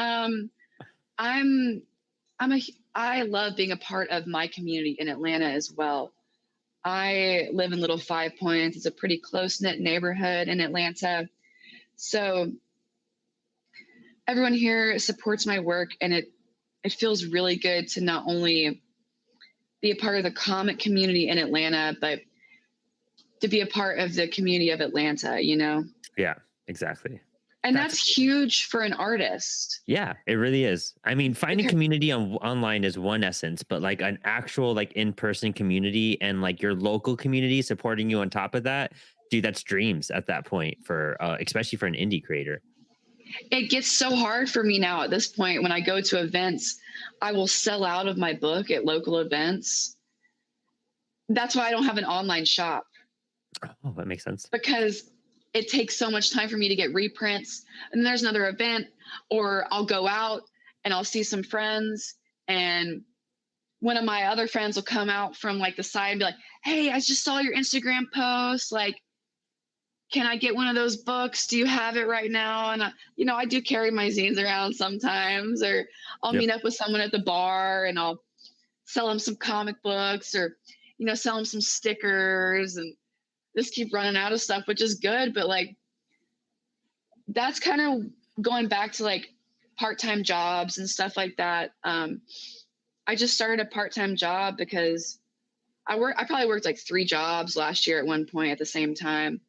I love being a part of my community in Atlanta as well. I live in Little Five Points. It's a pretty close-knit neighborhood in Atlanta. So everyone here supports my work, and it feels really good to not only be a part of the comic community in Atlanta, but to be a part of the community of Atlanta, Yeah, exactly. And that's huge for an artist. Yeah, it really is. I mean, finding community online is one essence, but like an actual like in-person community and like your local community supporting you on top of that, dude, that's dreams at that point for especially for an indie creator. It gets so hard for me now at this point. When I go to events, I will sell out of my book at local events. That's why I don't have an online shop. Oh, that makes sense. Because it takes so much time for me to get reprints. And there's another event, or I'll go out and I'll see some friends, and one of my other friends will come out from like the side and be like, "Hey, I just saw your Instagram post. Like, can I get one of those books? Do you have it right now?" And I do carry my zines around sometimes, or I'll meet up with someone at the bar and I'll sell them some comic books, or, sell them some stickers, and just keep running out of stuff, which is good. But like, that's kind of going back to like part-time jobs and stuff like that. I just started a part-time job because I probably worked like 3 jobs last year at one point at the same time.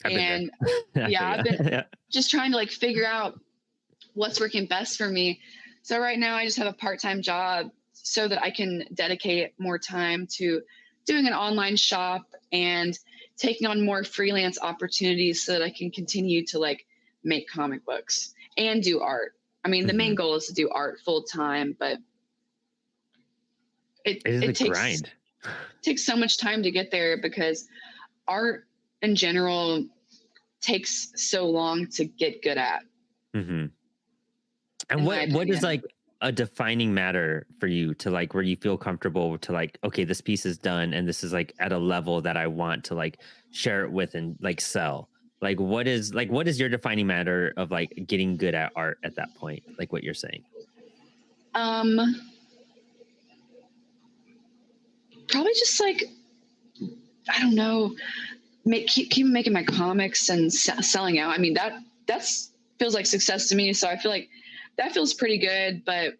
I've been just trying to like figure out what's working best for me. So right now I just have a part-time job so that I can dedicate more time to doing an online shop and taking on more freelance opportunities so that I can continue to like make comic books and do art. I mean, the Hmm. main goal is to do art full time, but it It is a it takes grind. takes so much time to get there because art in general takes so long to get good at, Hmm. And in my what is opinion. like a defining matter for you to like where you feel comfortable to like, okay, this piece is done and this is like at a level that I want to like share it with and like sell. What is your defining matter of like getting good at art at that point? Like what you're saying. Um, Probably just like, I don't know, keep making my comics and selling out. I mean, that's feels like success to me. So I feel like that feels pretty good. But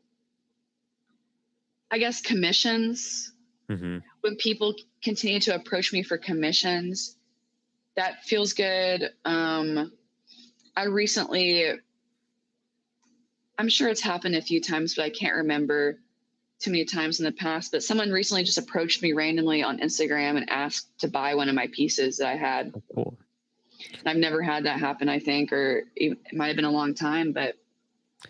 I guess commissions, Hmm. when people continue to approach me for commissions, that feels good. I recently, I'm sure it's happened a few times, but I can't remember too many times in the past. But someone recently just approached me randomly on Instagram and asked to buy one of my pieces that I had. Oh, cool. And I've never had that happen, I think, or it might have been a long time, but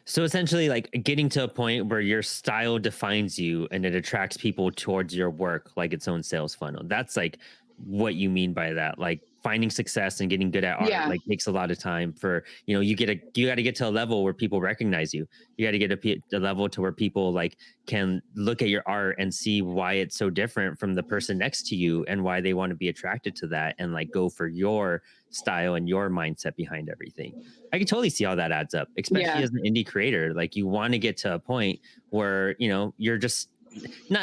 So essentially, like getting to a point where your style defines you and it attracts people towards your work like its own sales funnel. That's like what you mean by that. Like finding success and getting good at art yeah, like takes a lot of time for, you got to get to a level where people recognize you. You got to get a level to where people like can look at your art and see why it's so different from the person next to you and why they want to be attracted to that and like go for your style and your mindset behind everything. I can totally see how that adds up, especially yeah, as an indie creator. Like you want to get to a point where, you're just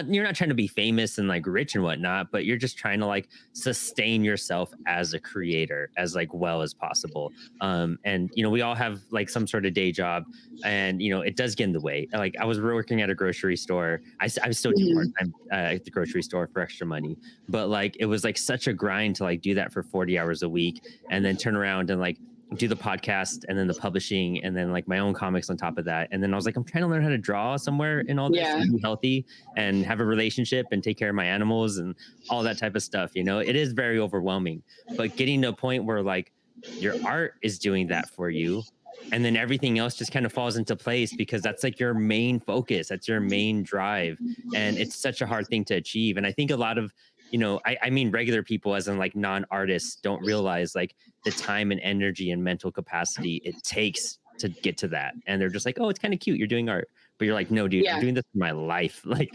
you're not trying to be famous and like rich and whatnot, but you're just trying to like sustain yourself as a creator as like well as possible. And we all have like some sort of day job and it does get in the way. Like I was working at a grocery store. I still do mhm, part-time at the grocery store for extra money, but like it was like such a grind to like do that for 40 hours a week and then turn around and like do the podcast and then the publishing and then like my own comics on top of that. And then I was like, I'm trying to learn how to draw somewhere in all this yeah, and be healthy and have a relationship and take care of my animals and all that type of stuff. It is very overwhelming, but getting to a point where like your art is doing that for you. And then everything else just kind of falls into place because that's like your main focus. That's your main drive. And it's such a hard thing to achieve. And I think a lot of, I mean, regular people, as in like non artists, don't realize like the time and energy and mental capacity it takes to get to that. And they're just like, oh, it's kind of cute. You're doing art. But you're like, no, dude, I'm yeah, doing this for my life. Like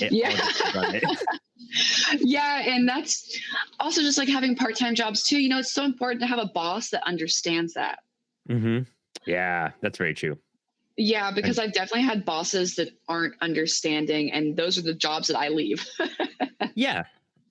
it yeah, all depends on it. yeah. And that's also just like having part-time jobs too. It's so important to have a boss that understands that. Hmm. Yeah, that's very true. Yeah, And because I've definitely had bosses that aren't understanding, and those are the jobs that I leave. yeah,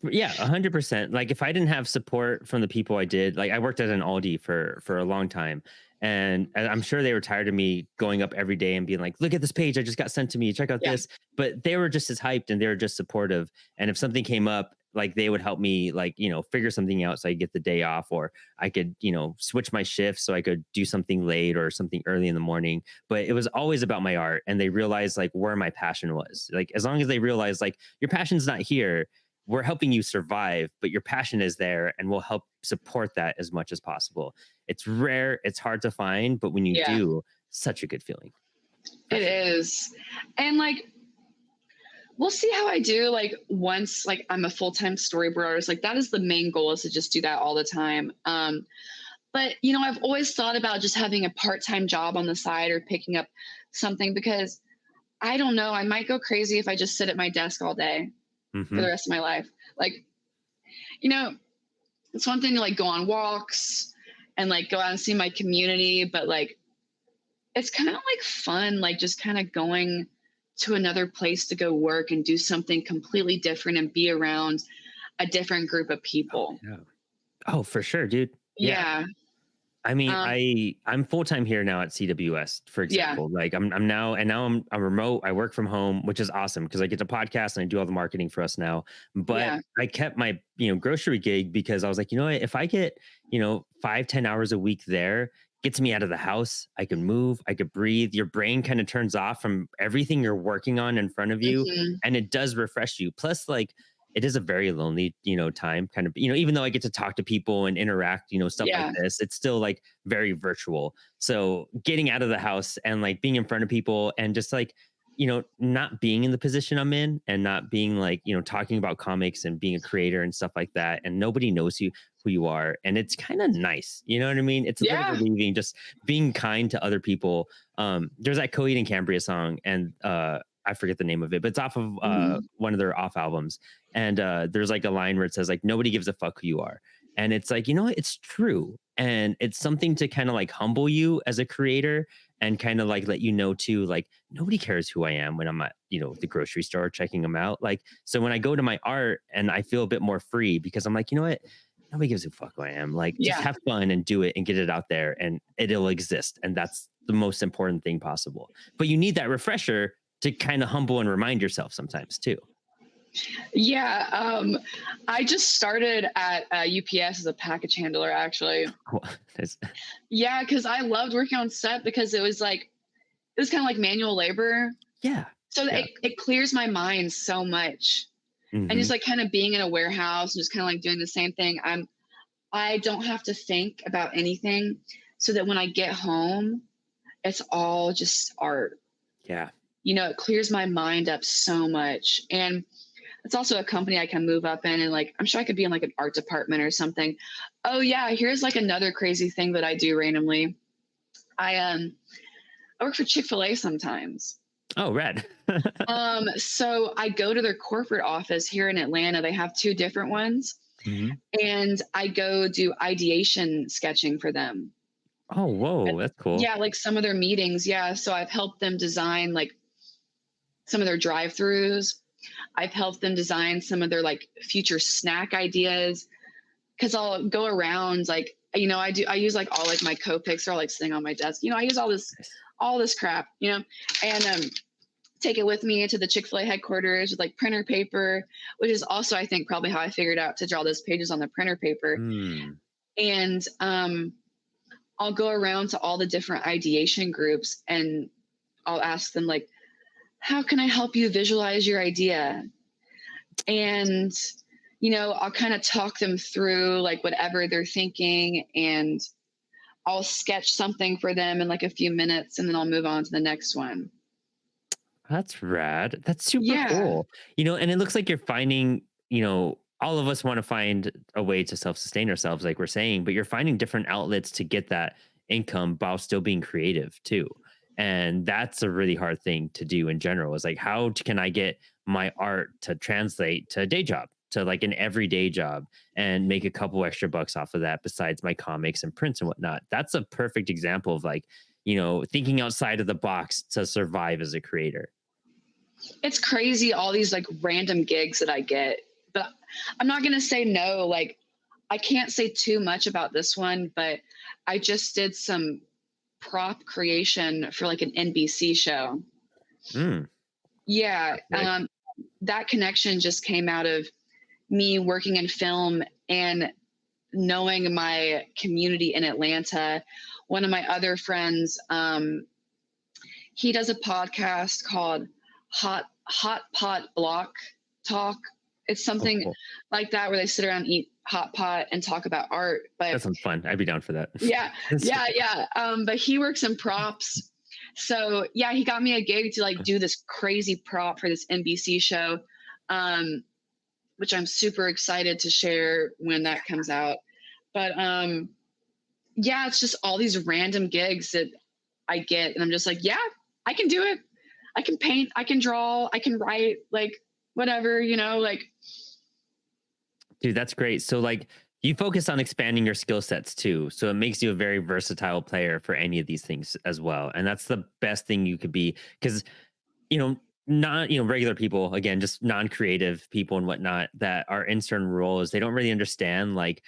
yeah, 100%. Like if I didn't have support from the people I did, like I worked at an Aldi for a long time, and I'm sure they were tired of me going up every day and being like, "Look at this page I just got sent to me. Check out Yeah, this." But they were just as hyped and they were just supportive. And if something came up, like they would help me, like figure something out so I get the day off, or I could switch my shifts so I could do something late or something early in the morning. But it was always about my art, and they realized like where my passion was. Like as long as they realized like your passion's not here, we're helping you survive, but your passion is there and we'll help support that as much as possible. It's rare, it's hard to find, but when you yeah, do, such a good feeling for it sure. is. And like, we'll see how I do. Like, once like I'm a full-time storyboard artist, like that is the main goal, is to just do that all the time. But I've always thought about just having a part-time job on the side or picking up something, because I don't know, I might go crazy if I just sit at my desk all day for Hmm. the rest of my life. Like, you know, it's one thing to like go on walks and like go out and see my community, but like it's kind of like fun, like just kind of going to another place to go work and do something completely different and be around a different group of Oh people. yeah. Oh, for sure, dude. Yeah. Yeah. I mean, Um, I'm full time here now at CWS, for yeah. example. Like I'm now, and now I'm remote. I work from home, which is awesome because I get to podcast and I do all the marketing for us now. But Yeah. I kept my grocery gig because I was like, what, if I get 5-10 hours a week there, gets me out of the house. I can move. I could breathe. Your brain kind of turns off from everything you're working on in front of you, Hmm. and it does refresh you. Plus, like it is a very lonely, time kind of, even though I get to talk to people and interact, stuff like Yeah. this, it's still like very virtual. So getting out of the house and like being in front of people and just like, not being in the position I'm in and not being like, talking about comics and being a creator and stuff like that. And nobody knows who you are. And it's kind of nice. You know what I mean? It's a little Yeah. relieving just being kind to other people. There's that Coheed and Cambria song, and I forget the name of it, but it's off of Mhm. one of their off albums. And there's like a line where it says like nobody gives a fuck who you are. And it's like, what? It's true. And it's something to kind of like humble you as a creator and kind of like let you know too, like nobody cares who I am when I'm at, the grocery store checking them out. Like, so when I go to my art and I feel a bit more free because I'm like, what? Nobody gives a fuck who I am. Like, just Yeah. have fun and do it and get it out there and it'll exist. And that's the most important thing possible. But you need that refresher to kind of humble and remind yourself sometimes too. Yeah. I just started at UPS as a package handler, actually. Well, that's- Yeah, because I loved working on set because it was kind of like manual labor. yeah. So Yeah. it clears my mind so much. And Hmm. just like kind of being in a warehouse and just kind of like doing the same thing. I don't have to think about anything so that when I get home, it's all just art. Yeah. It clears my mind up so much. And it's also a company I can move up in and like I'm sure I could be in like an art department or something. Oh yeah, here's like another crazy thing that I do randomly. I work for Chick-fil-A sometimes. Oh, rad. So I go to their corporate office here in Atlanta. They have two different ones. Hmm. And I go do ideation sketching for them. Oh, whoa, that's cool. Yeah, like some of their meetings. Yeah. So I've helped them design like some of their drive-throughs. I've helped them design some of their like future snack ideas. Cause I'll go around like, I use like all like my Copics are all like sitting on my desk. I use Nice. all this crap, and take it with me into the Chick-fil-A headquarters with like printer paper, which is also, I think, probably how I figured out to draw those pages on the printer paper. Hmm. And I'll go around to all the different ideation groups and I'll ask them like, how can I help you visualize your idea? And, I'll kind of talk them through like whatever they're thinking and I'll sketch something for them in like a few minutes and then I'll move on to the next one. That's rad. That's super Yeah. cool. And it looks like you're finding, all of us want to find a way to self-sustain ourselves, like we're saying, but you're finding different outlets to get that income while still being creative too. And that's a really hard thing to do in general. Is like, can I get my art to translate to a day job, to like an everyday job, and make a couple extra bucks off of that besides my comics and prints and whatnot? That's a perfect example of like, thinking outside of the box to survive as a creator. It's crazy all these like random gigs that I get. But I'm not going to say no. Like I can't say too much about this one, but I just did some prop creation for like an NBC show. Mm, Yeah, that's big. that connection just came out of me working in film and knowing my community in Atlanta. One of my other friends, he does a podcast called Hot Pot Block Talk. It's Oh, something cool. like that where they sit around and eat hot pot and talk about art. But That sounds fun. I'd be down for that. yeah, That's- yeah. But he works in props. So yeah, he got me a gig to like do this crazy prop for this NBC show, um, which I'm super excited to share when that comes out. But yeah, it's just all these random gigs that I get, and I'm just like, yeah, I can do it. I can paint, I can draw, I can write, like whatever, like Dude, that's great. So like you focus on expanding your skill sets too. So it makes you a very versatile player for any of these things as well. And that's the best thing you could be, because not regular people, again, just non-creative people and whatnot that are in certain roles, they don't really understand like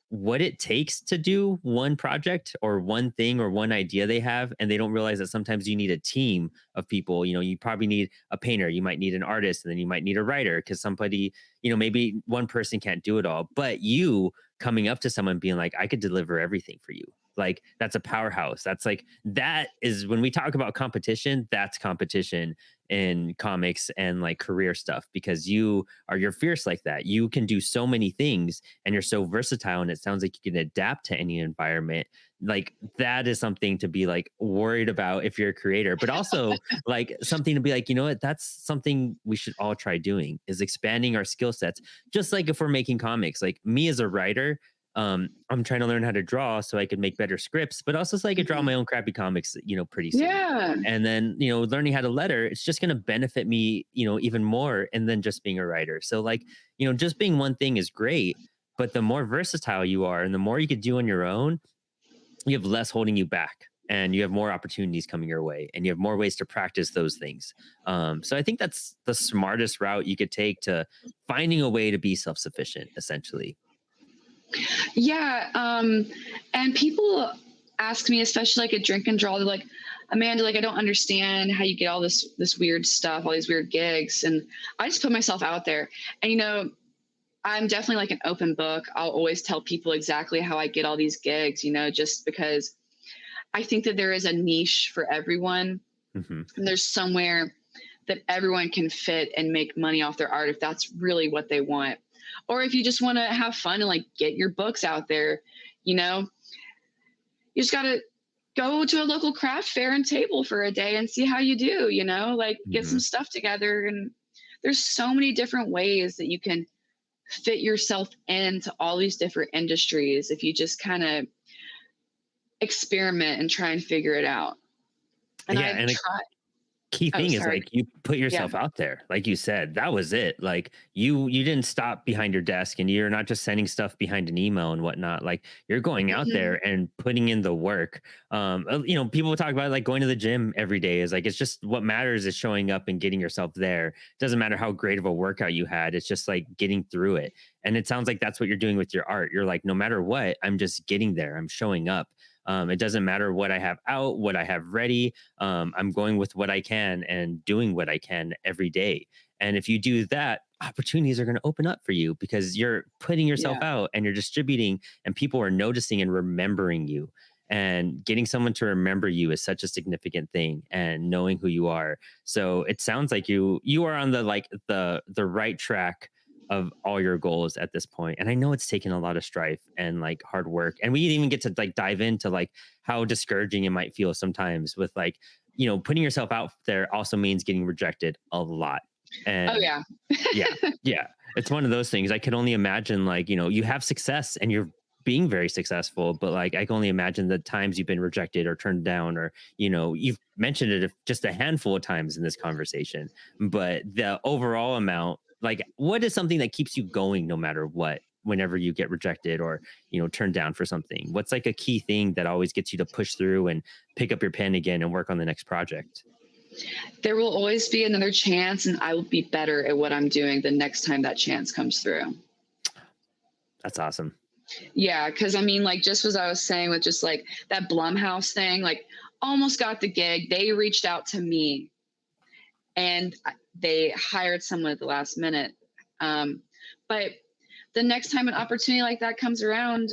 what it takes to do one project or one thing or one idea they have, and they don't realize that sometimes you need a team of people. You probably need a painter, you might need an artist, and then you might need a writer, because somebody, maybe one person can't do it all, but you coming up to someone being like, I could deliver everything for you, Like that's a powerhouse. That's like, that is when we talk about competition, that's competition in comics and like career stuff, because you're fierce like that. You can do so many things and you're so versatile, and it sounds like you can adapt to any environment. Like that is something to be like worried about if you're a creator, but also like something to be like, you know what, that's something we should all try doing, is expanding our skill sets. Just like if we're making comics, like me as a writer, I'm trying to learn how to draw so I can make better scripts, but also so I could draw Mhm. my own crappy comics, pretty soon. Yeah. And then, learning how to letter, it's just going to benefit me, even more, and then just being a writer. So like, just being one thing is great, but the more versatile you are and the more you could do on your own, you have less holding you back, and you have more opportunities coming your way, and you have more ways to practice those things. So I think that's the smartest route you could take to finding a way to be self-sufficient, essentially. Yeah. And people ask me, especially like at Drink and Draw, they're like, Amanda, like I don't understand how you get all this weird stuff, all these weird gigs. And I just put myself out there. And I'm definitely like an open book. I'll always tell people exactly how I get all these gigs, just because I think that there is a niche for everyone. Hmm. And there's somewhere that everyone can fit and make money off their art if that's really what they want. Or if you just want to have fun and like get your books out there, you know, you just got to go to a local craft fair and table for a day and see how you do, like get Hmm. some stuff together. And there's so many different ways that you can fit yourself into all these different industries if you just kind of experiment and try and figure it out. And Yeah, I've and tried. key Oh, thing is sorry. like you put Yeah. yourself out there, like you said, that was it. Like you didn't stop behind your desk, and you're not just sending stuff behind an email and whatnot. Like you're going out Mhm. there and putting in the work. People talk about like going to the gym every day, is like, it's just what matters is showing up and getting yourself there. It doesn't matter how great of a workout you had, it's just like getting through it. And it sounds like that's what you're doing with your art. You're like, no matter what, I'm just getting there, I'm showing up. It doesn't matter what I have out, what I have ready. I'm going with what I can and doing what I can every day. And if you do that, opportunities are going to open up for you, because you're putting yourself Yeah. out and you're distributing, and people are noticing and remembering you. And getting someone to remember you is such a significant thing, and knowing who you are. So it sounds like you are on the right track of all your goals at this point. And I know it's taken a lot of strife and like hard work. And we didn't even get to like dive into like how discouraging it might feel sometimes with like, putting yourself out there also means getting rejected a lot. Oh And yeah. yeah, yeah. It's one of those things. I can only imagine, like, you have success and you're being very successful, but like I can only imagine the times you've been rejected or turned down, or you've mentioned it just a handful of times in this conversation. But the overall amount, like, what is something that keeps you going no matter what, whenever you get rejected or turned down for something? What's like a key thing that always gets you to push through and pick up your pen again and work on the next project? There will always be another chance, and I will be better at what I'm doing the next time that chance comes through. That's awesome. Yeah, because I mean, like just as I was saying with just like that Blumhouse thing, like almost got the gig. They reached out to me and they hired someone at the last minute. Um, but the next time an opportunity like that comes around,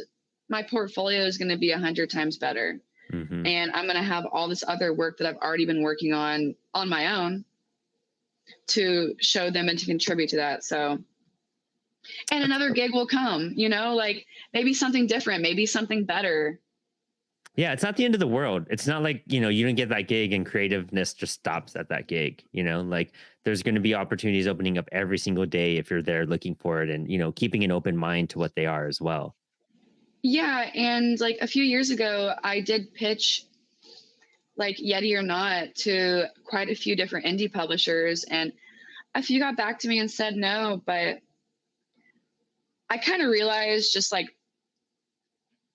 my portfolio is going to be 100 times better. Hmm. And I'm going to have all this other work that I've already been working on my own to show them and to contribute to that. So, and That's another gig will come, like maybe something different, maybe something better. Yeah, it's not the end of the world. It's not like, you didn't get that gig and creativeness just stops at that gig, like there's going to be opportunities opening up every single day if you're there looking for it, and, keeping an open mind to what they are as well. Yeah. And like a few years ago, I did pitch like Yeti or Not to quite a few different indie publishers. And a few got back to me and said no, but I kind of realized just like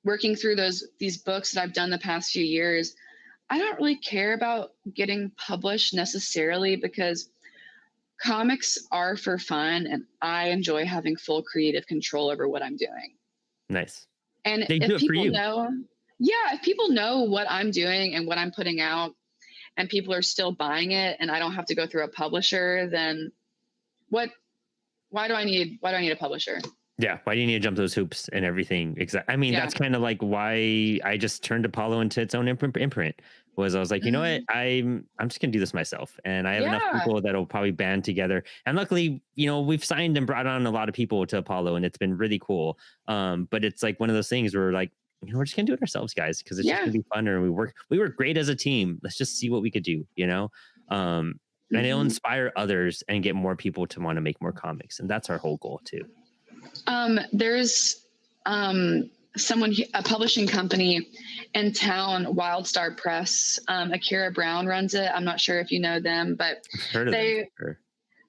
working through these books that I've done the past few years, I don't really care about getting published necessarily because comics are for fun and I enjoy having full creative control over what I'm doing. Nice. And They do if it for people you. know, yeah, if people know what I'm doing and what I'm putting out and people are still buying it and I don't have to go through a publisher, then what why do I need a publisher? Yeah, why do you need to jump those hoops and everything? Exactly. I mean, Yeah. that's kind of like why I just turned Apollo into its own imprint. Was I was like, you know what, Mhm. I'm just gonna do this myself, and I have enough Yeah. people that'll probably band together. And luckily, we've signed and brought on a lot of people to Apollo, and it's been really cool. But it's like one of those things where like, we're just gonna do it ourselves, guys, because it's just Yeah. gonna be fun, and we work great as a team. Let's just see what we could do. Um, and it'll Mhm. inspire others and get more people to want to make more comics, and that's our whole goal too. There's a publishing company in town, Wildstar Press. Akira Brown runs it. I'm not sure if you know them, but I've heard of them for they, sure.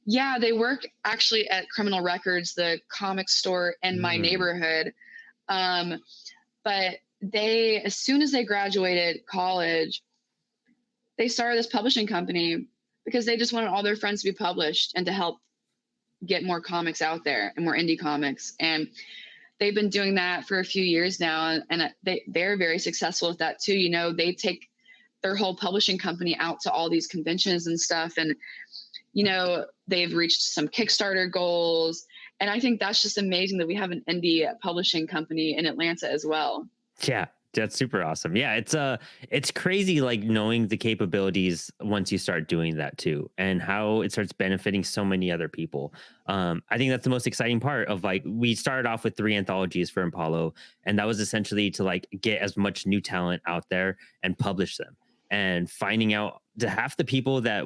yeah, they work actually at Criminal Records, the comic store in my Mm, neighborhood. Um, but they, as soon as they graduated college, they started this publishing company because they just wanted all their friends to be published and to help get more comics out there and more indie comics. And they've been doing that for a few years now, and they're very successful with that too. They take their whole publishing company out to all these conventions and stuff, and they've reached some Kickstarter goals. And I think that's just amazing that we have an indie publishing company in Atlanta as well. yeah, that's super awesome. Yeah, it's crazy like knowing the capabilities once you start doing that too, and how it starts benefiting so many other people. I think that's the most exciting part of like we started off with 3 anthologies for Apollo, and that was essentially to like get as much new talent out there and publish them. And finding out to half the people that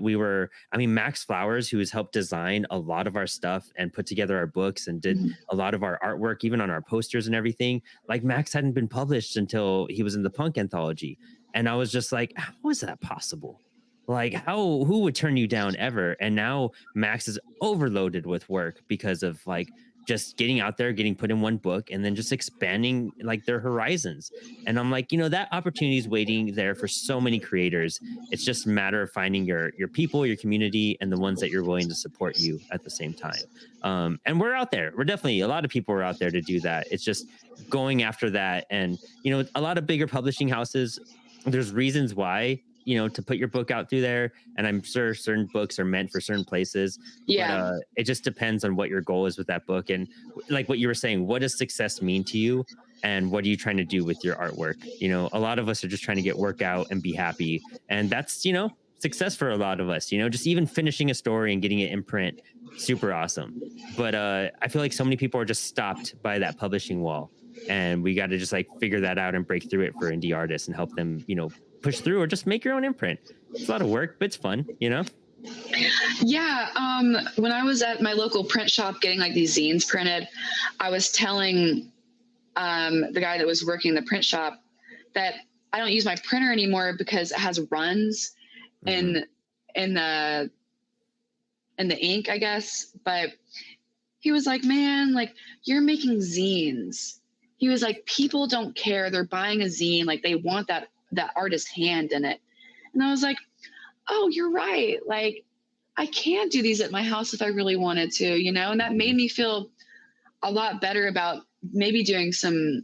I mean, Max Flowers, who has helped design a lot of our stuff and put together our books and did Mhm. a lot of our artwork, even on our posters and everything. Like Max hadn't been published until he was in the Punk anthology. And I was just like, how is that possible? Like who would turn you down ever? And now Max is overloaded with work because of like just getting out there, getting put in one book and then just expanding like their horizons. And I'm like, that opportunity is waiting there for so many creators. It's just a matter of finding your people, your community, and the ones that you're willing to support you at the same time. And we're out there. We're definitely a lot of people are out there to do that. It's just going after that. And, a lot of bigger publishing houses, there's reasons why, to put your book out through there. And I'm sure certain books are meant for certain places, but Yeah. it just depends on what your goal is with that book. And like what you were saying, what does success mean to you? And what are you trying to do with your artwork? A lot of us are just trying to get work out and be happy. And that's, success for a lot of us, just even finishing a story and getting it in print, super awesome. But I feel like so many people are just stopped by that publishing wall, and we got to just like figure that out and break through it for indie artists and help them, push through or just make your own imprint. It's a lot of work, but it's fun. Yeah. When I was at my local print shop getting like these zines printed, I was telling the guy that was working in the print shop that I don't use my printer anymore because it has runs Hmm. in in the in the ink, I guess. But he was like, "Man, like you're making zines." He was like, "People don't care. They're buying a zine. Like they want that artist's hand in it." And I was like, "Oh, you're right. Like I can do these at my house if I really wanted to." And that Hmm. made me feel a lot better about maybe doing some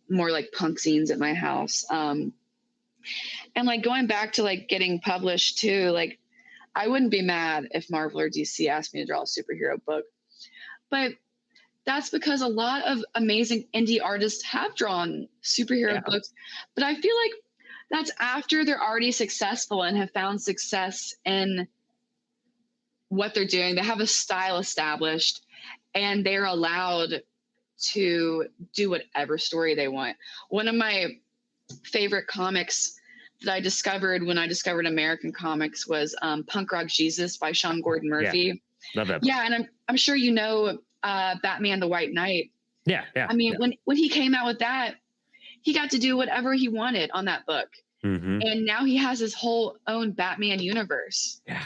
more like punk zines at my house. And like going back to like getting published too, like I wouldn't be mad if Marvel or DC asked me to draw a superhero book. But that's because a lot of amazing indie artists have drawn superhero Yeah. books. But I feel like that's after they're already successful and have found success in what they're doing. They have a style established and they're allowed to do whatever story they want. One of my favorite comics that I discovered when I discovered American comics was Punk Rock Jesus by Sean Gordon Yeah. Murphy. Love that book. Yeah, and I'm sure Batman the White Knight. Yeah. Yeah. I mean, Yeah. when he came out with that, he got to do whatever he wanted on that book. Hmm. And now he has his whole own Batman universe. Yeah.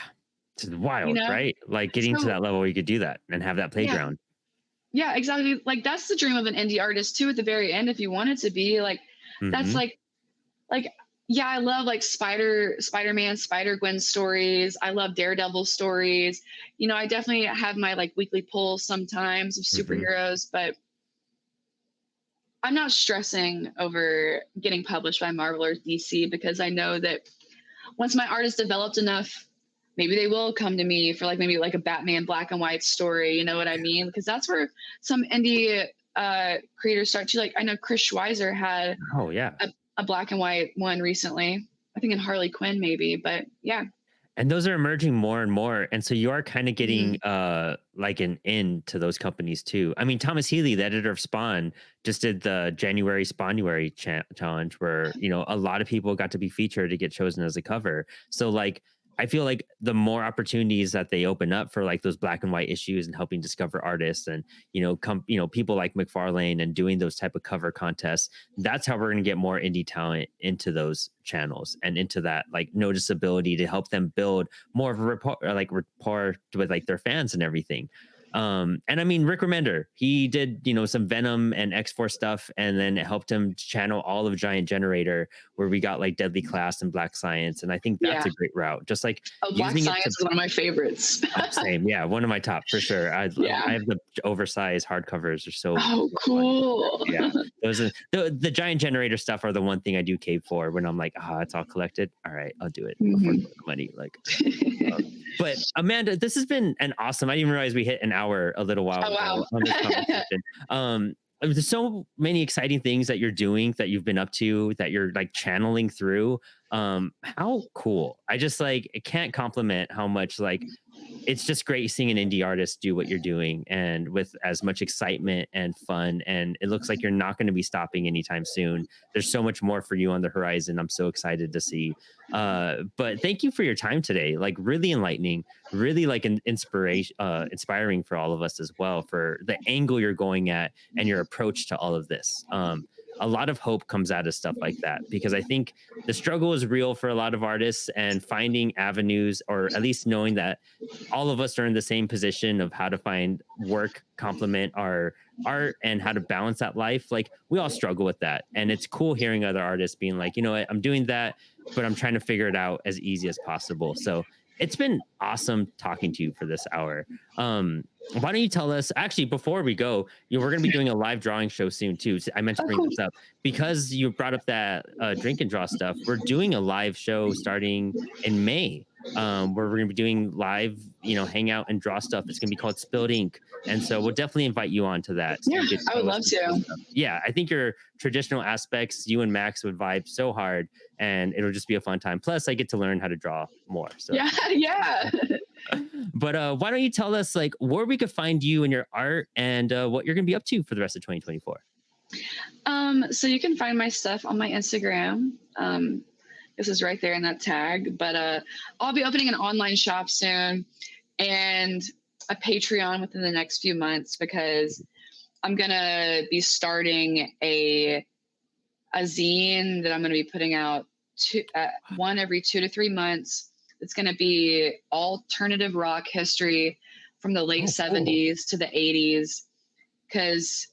It's You wild, know? right? Like getting to So that level where you could do that and have that yeah. playground. Yeah, exactly. Like that's the dream of an indie artist too at the very end if you want it to be. Like that's Hmm. like yeah, I love like Spider-Man, Spider-Gwen stories. I love Daredevil stories. I definitely have my like weekly pulls sometimes of Hmm. superheroes, but I'm not stressing over getting published by Marvel or DC because I know that once my art is developed enough, maybe they will come to me for like maybe like a Batman black and white story. You know what I mean? Because that's where some indie creators start to, like, I know Chris Schweizer had Oh yeah. a black and white one recently. I think in Harley Quinn maybe, but yeah. And those are emerging more and more. And so you are kind of getting Mhm. like an in to those companies too. I mean, Thomas Healy, the editor of Spawn, just did the January Spawnuary challenge where, you know, a lot of people got to be featured to get chosen as a cover. So like I feel like the more opportunities that they open up for like those black and white issues and helping discover artists and, you know, people like McFarlane and doing those type of cover contests, that's how we're going to get more indie talent into those channels and into that like noticeability to help them build more of a rapport with like their fans and everything. And I mean, Rick Remender, he did, you know, some Venom and X-Force stuff, and then it helped him channel all of Giant Generator, where we got like Deadly Class and Black Science. And I think that's Yeah. a great route. Just like Oh, Black using it Science to is one of my favorites. same, yeah, one of my top for sure. Yeah. I have the oversized hardcovers; they're Oh, so fun. cool. Yeah, those are the Giant Generator stuff are the one thing I do cave for when I'm like, ah, it's all collected. All right, I'll do it before Mhm. the money. Like, but Amanda, this has been an awesome. I didn't realize we hit an hour a little while Oh, ago wow. on this conversation. There's so many exciting things that you're doing, that you've been up to, that you're like channeling through. How cool! I just like I can't compliment how much like it's just great seeing an indie artist do what you're doing, and with as much excitement and fun, and it looks like you're not going to be stopping anytime soon. There's so much more for you on the horizon. I'm so excited to see. But thank you for your time today, like really enlightening, really like an inspiration, inspiring for all of us as well, for the angle you're going at and your approach to all of this. A lot of hope comes out of stuff like that, because I think the struggle is real for a lot of artists, and finding avenues, or at least knowing that all of us are in the same position of how to find work complement our art and how to balance that life. Like we all struggle with that, and it's cool hearing other artists being like, you know what, I'm doing that, but I'm trying to figure it out as easy as possible. So it's been awesome talking to you for this hour. Why don't you tell us, actually, before we go, we're going to be doing a live drawing show soon too. So I meant to Oh, bring cool. this up because you brought up that drink and draw stuff. We're doing a live show starting in May, where we're going to be doing live, you know, hang out and draw stuff. It's going to be called Spilled Ink. And so we'll definitely invite you on to that, so Yeah, you could I would show us love some cool to. stuff. Yeah, I think your traditional aspects, you and Max would vibe so hard, and it'll just be a fun time. Plus, I get to learn how to draw more. So Yeah, yeah. but why don't you tell us like where we could find you and your art, and what you're going to be up to for the rest of 2024? So you can find my stuff on my Instagram. This is right there in that tag. But I'll be opening an online shop soon, and a Patreon within the next few months, because I'm gonna be starting a zine that I'm gonna be putting out one every 2 to 3 months. It's gonna be alternative rock history from the late Oh, cool. 70s to the 80s, because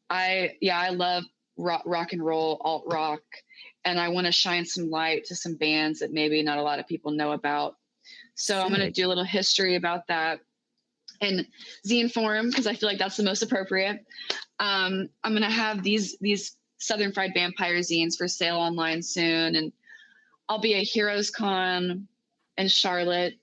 I love rock and roll, alt rock, and I want to shine some light to some bands that maybe not a lot of people know about. So I'm going to Sick. do a little history about that in zine form, because I feel like that's the most appropriate. I'm going to have these Southern Fried Vampire zines for sale online soon, and I'll be at Heroes Con in Charlotte.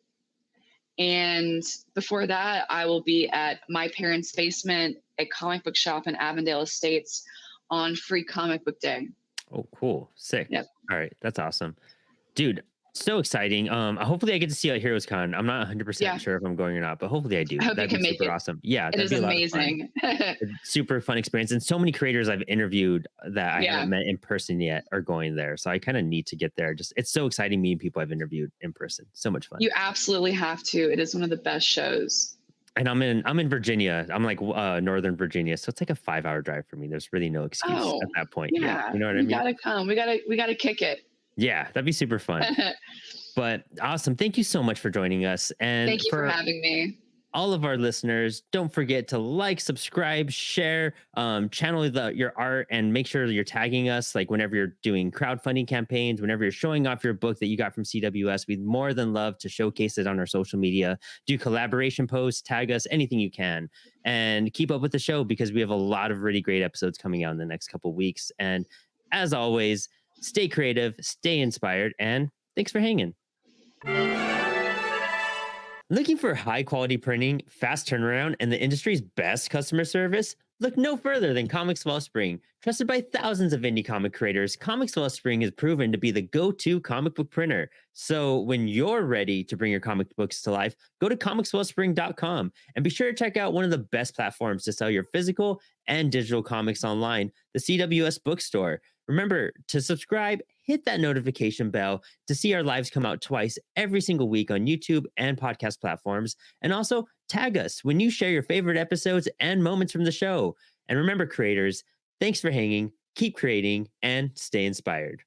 And before that, I will be at my parents' basement, a comic book shop in Avondale Estates, on Free Comic Book Day. Oh, cool. Sick. Yep. All right. That's awesome. Dude, so exciting. Hopefully I get to see you at Heroes Con. I'm not 100% Yeah. sure if I'm going or not, but hopefully I do. I hope you That'd be can make super it. awesome. Yeah, It that'd is be a lot of fun. amazing. Super fun experience. And so many creators I've interviewed that I Yeah. haven't met in person yet are going there. So I kind of need to get there. Just it's so exciting meeting people I've interviewed in person. So much fun. You absolutely have to. It is one of the best shows. And I'm in Virginia. I'm like Northern Virginia. So it's like a 5-hour drive for me. There's really no excuse Oh, at that point. Yeah. yeah. You know what I You mean? gotta come. We gotta kick it. Yeah, that'd be super fun. But awesome. Thank you so much for joining us. And Thank you for having me. all of our listeners, don't forget to like, subscribe, share, channel your art, and make sure you're tagging us like whenever you're doing crowdfunding campaigns, whenever you're showing off your book that you got from CWS. We'd more than love to showcase it on our social media, do collaboration posts, tag us, anything you can, and keep up with the show, because we have a lot of really great episodes coming out in the next couple weeks. And as always, stay creative, stay inspired, and thanks for hanging. Looking for high quality printing, fast turnaround, and the industry's best customer service? Look no further than Comics Wellspring. Trusted by thousands of indie comic creators, Comics Wellspring is proven to be the go-to comic book printer. So when you're ready to bring your comic books to life, go to comicswellspring.com and be sure to check out one of the best platforms to sell your physical and digital comics online, the CWS Bookstore. Remember to subscribe, hit that notification bell to see our lives come out twice every single week on YouTube and podcast platforms. And also tag us when you share your favorite episodes and moments from the show. And remember, creators, thanks for hanging, keep creating, and stay inspired.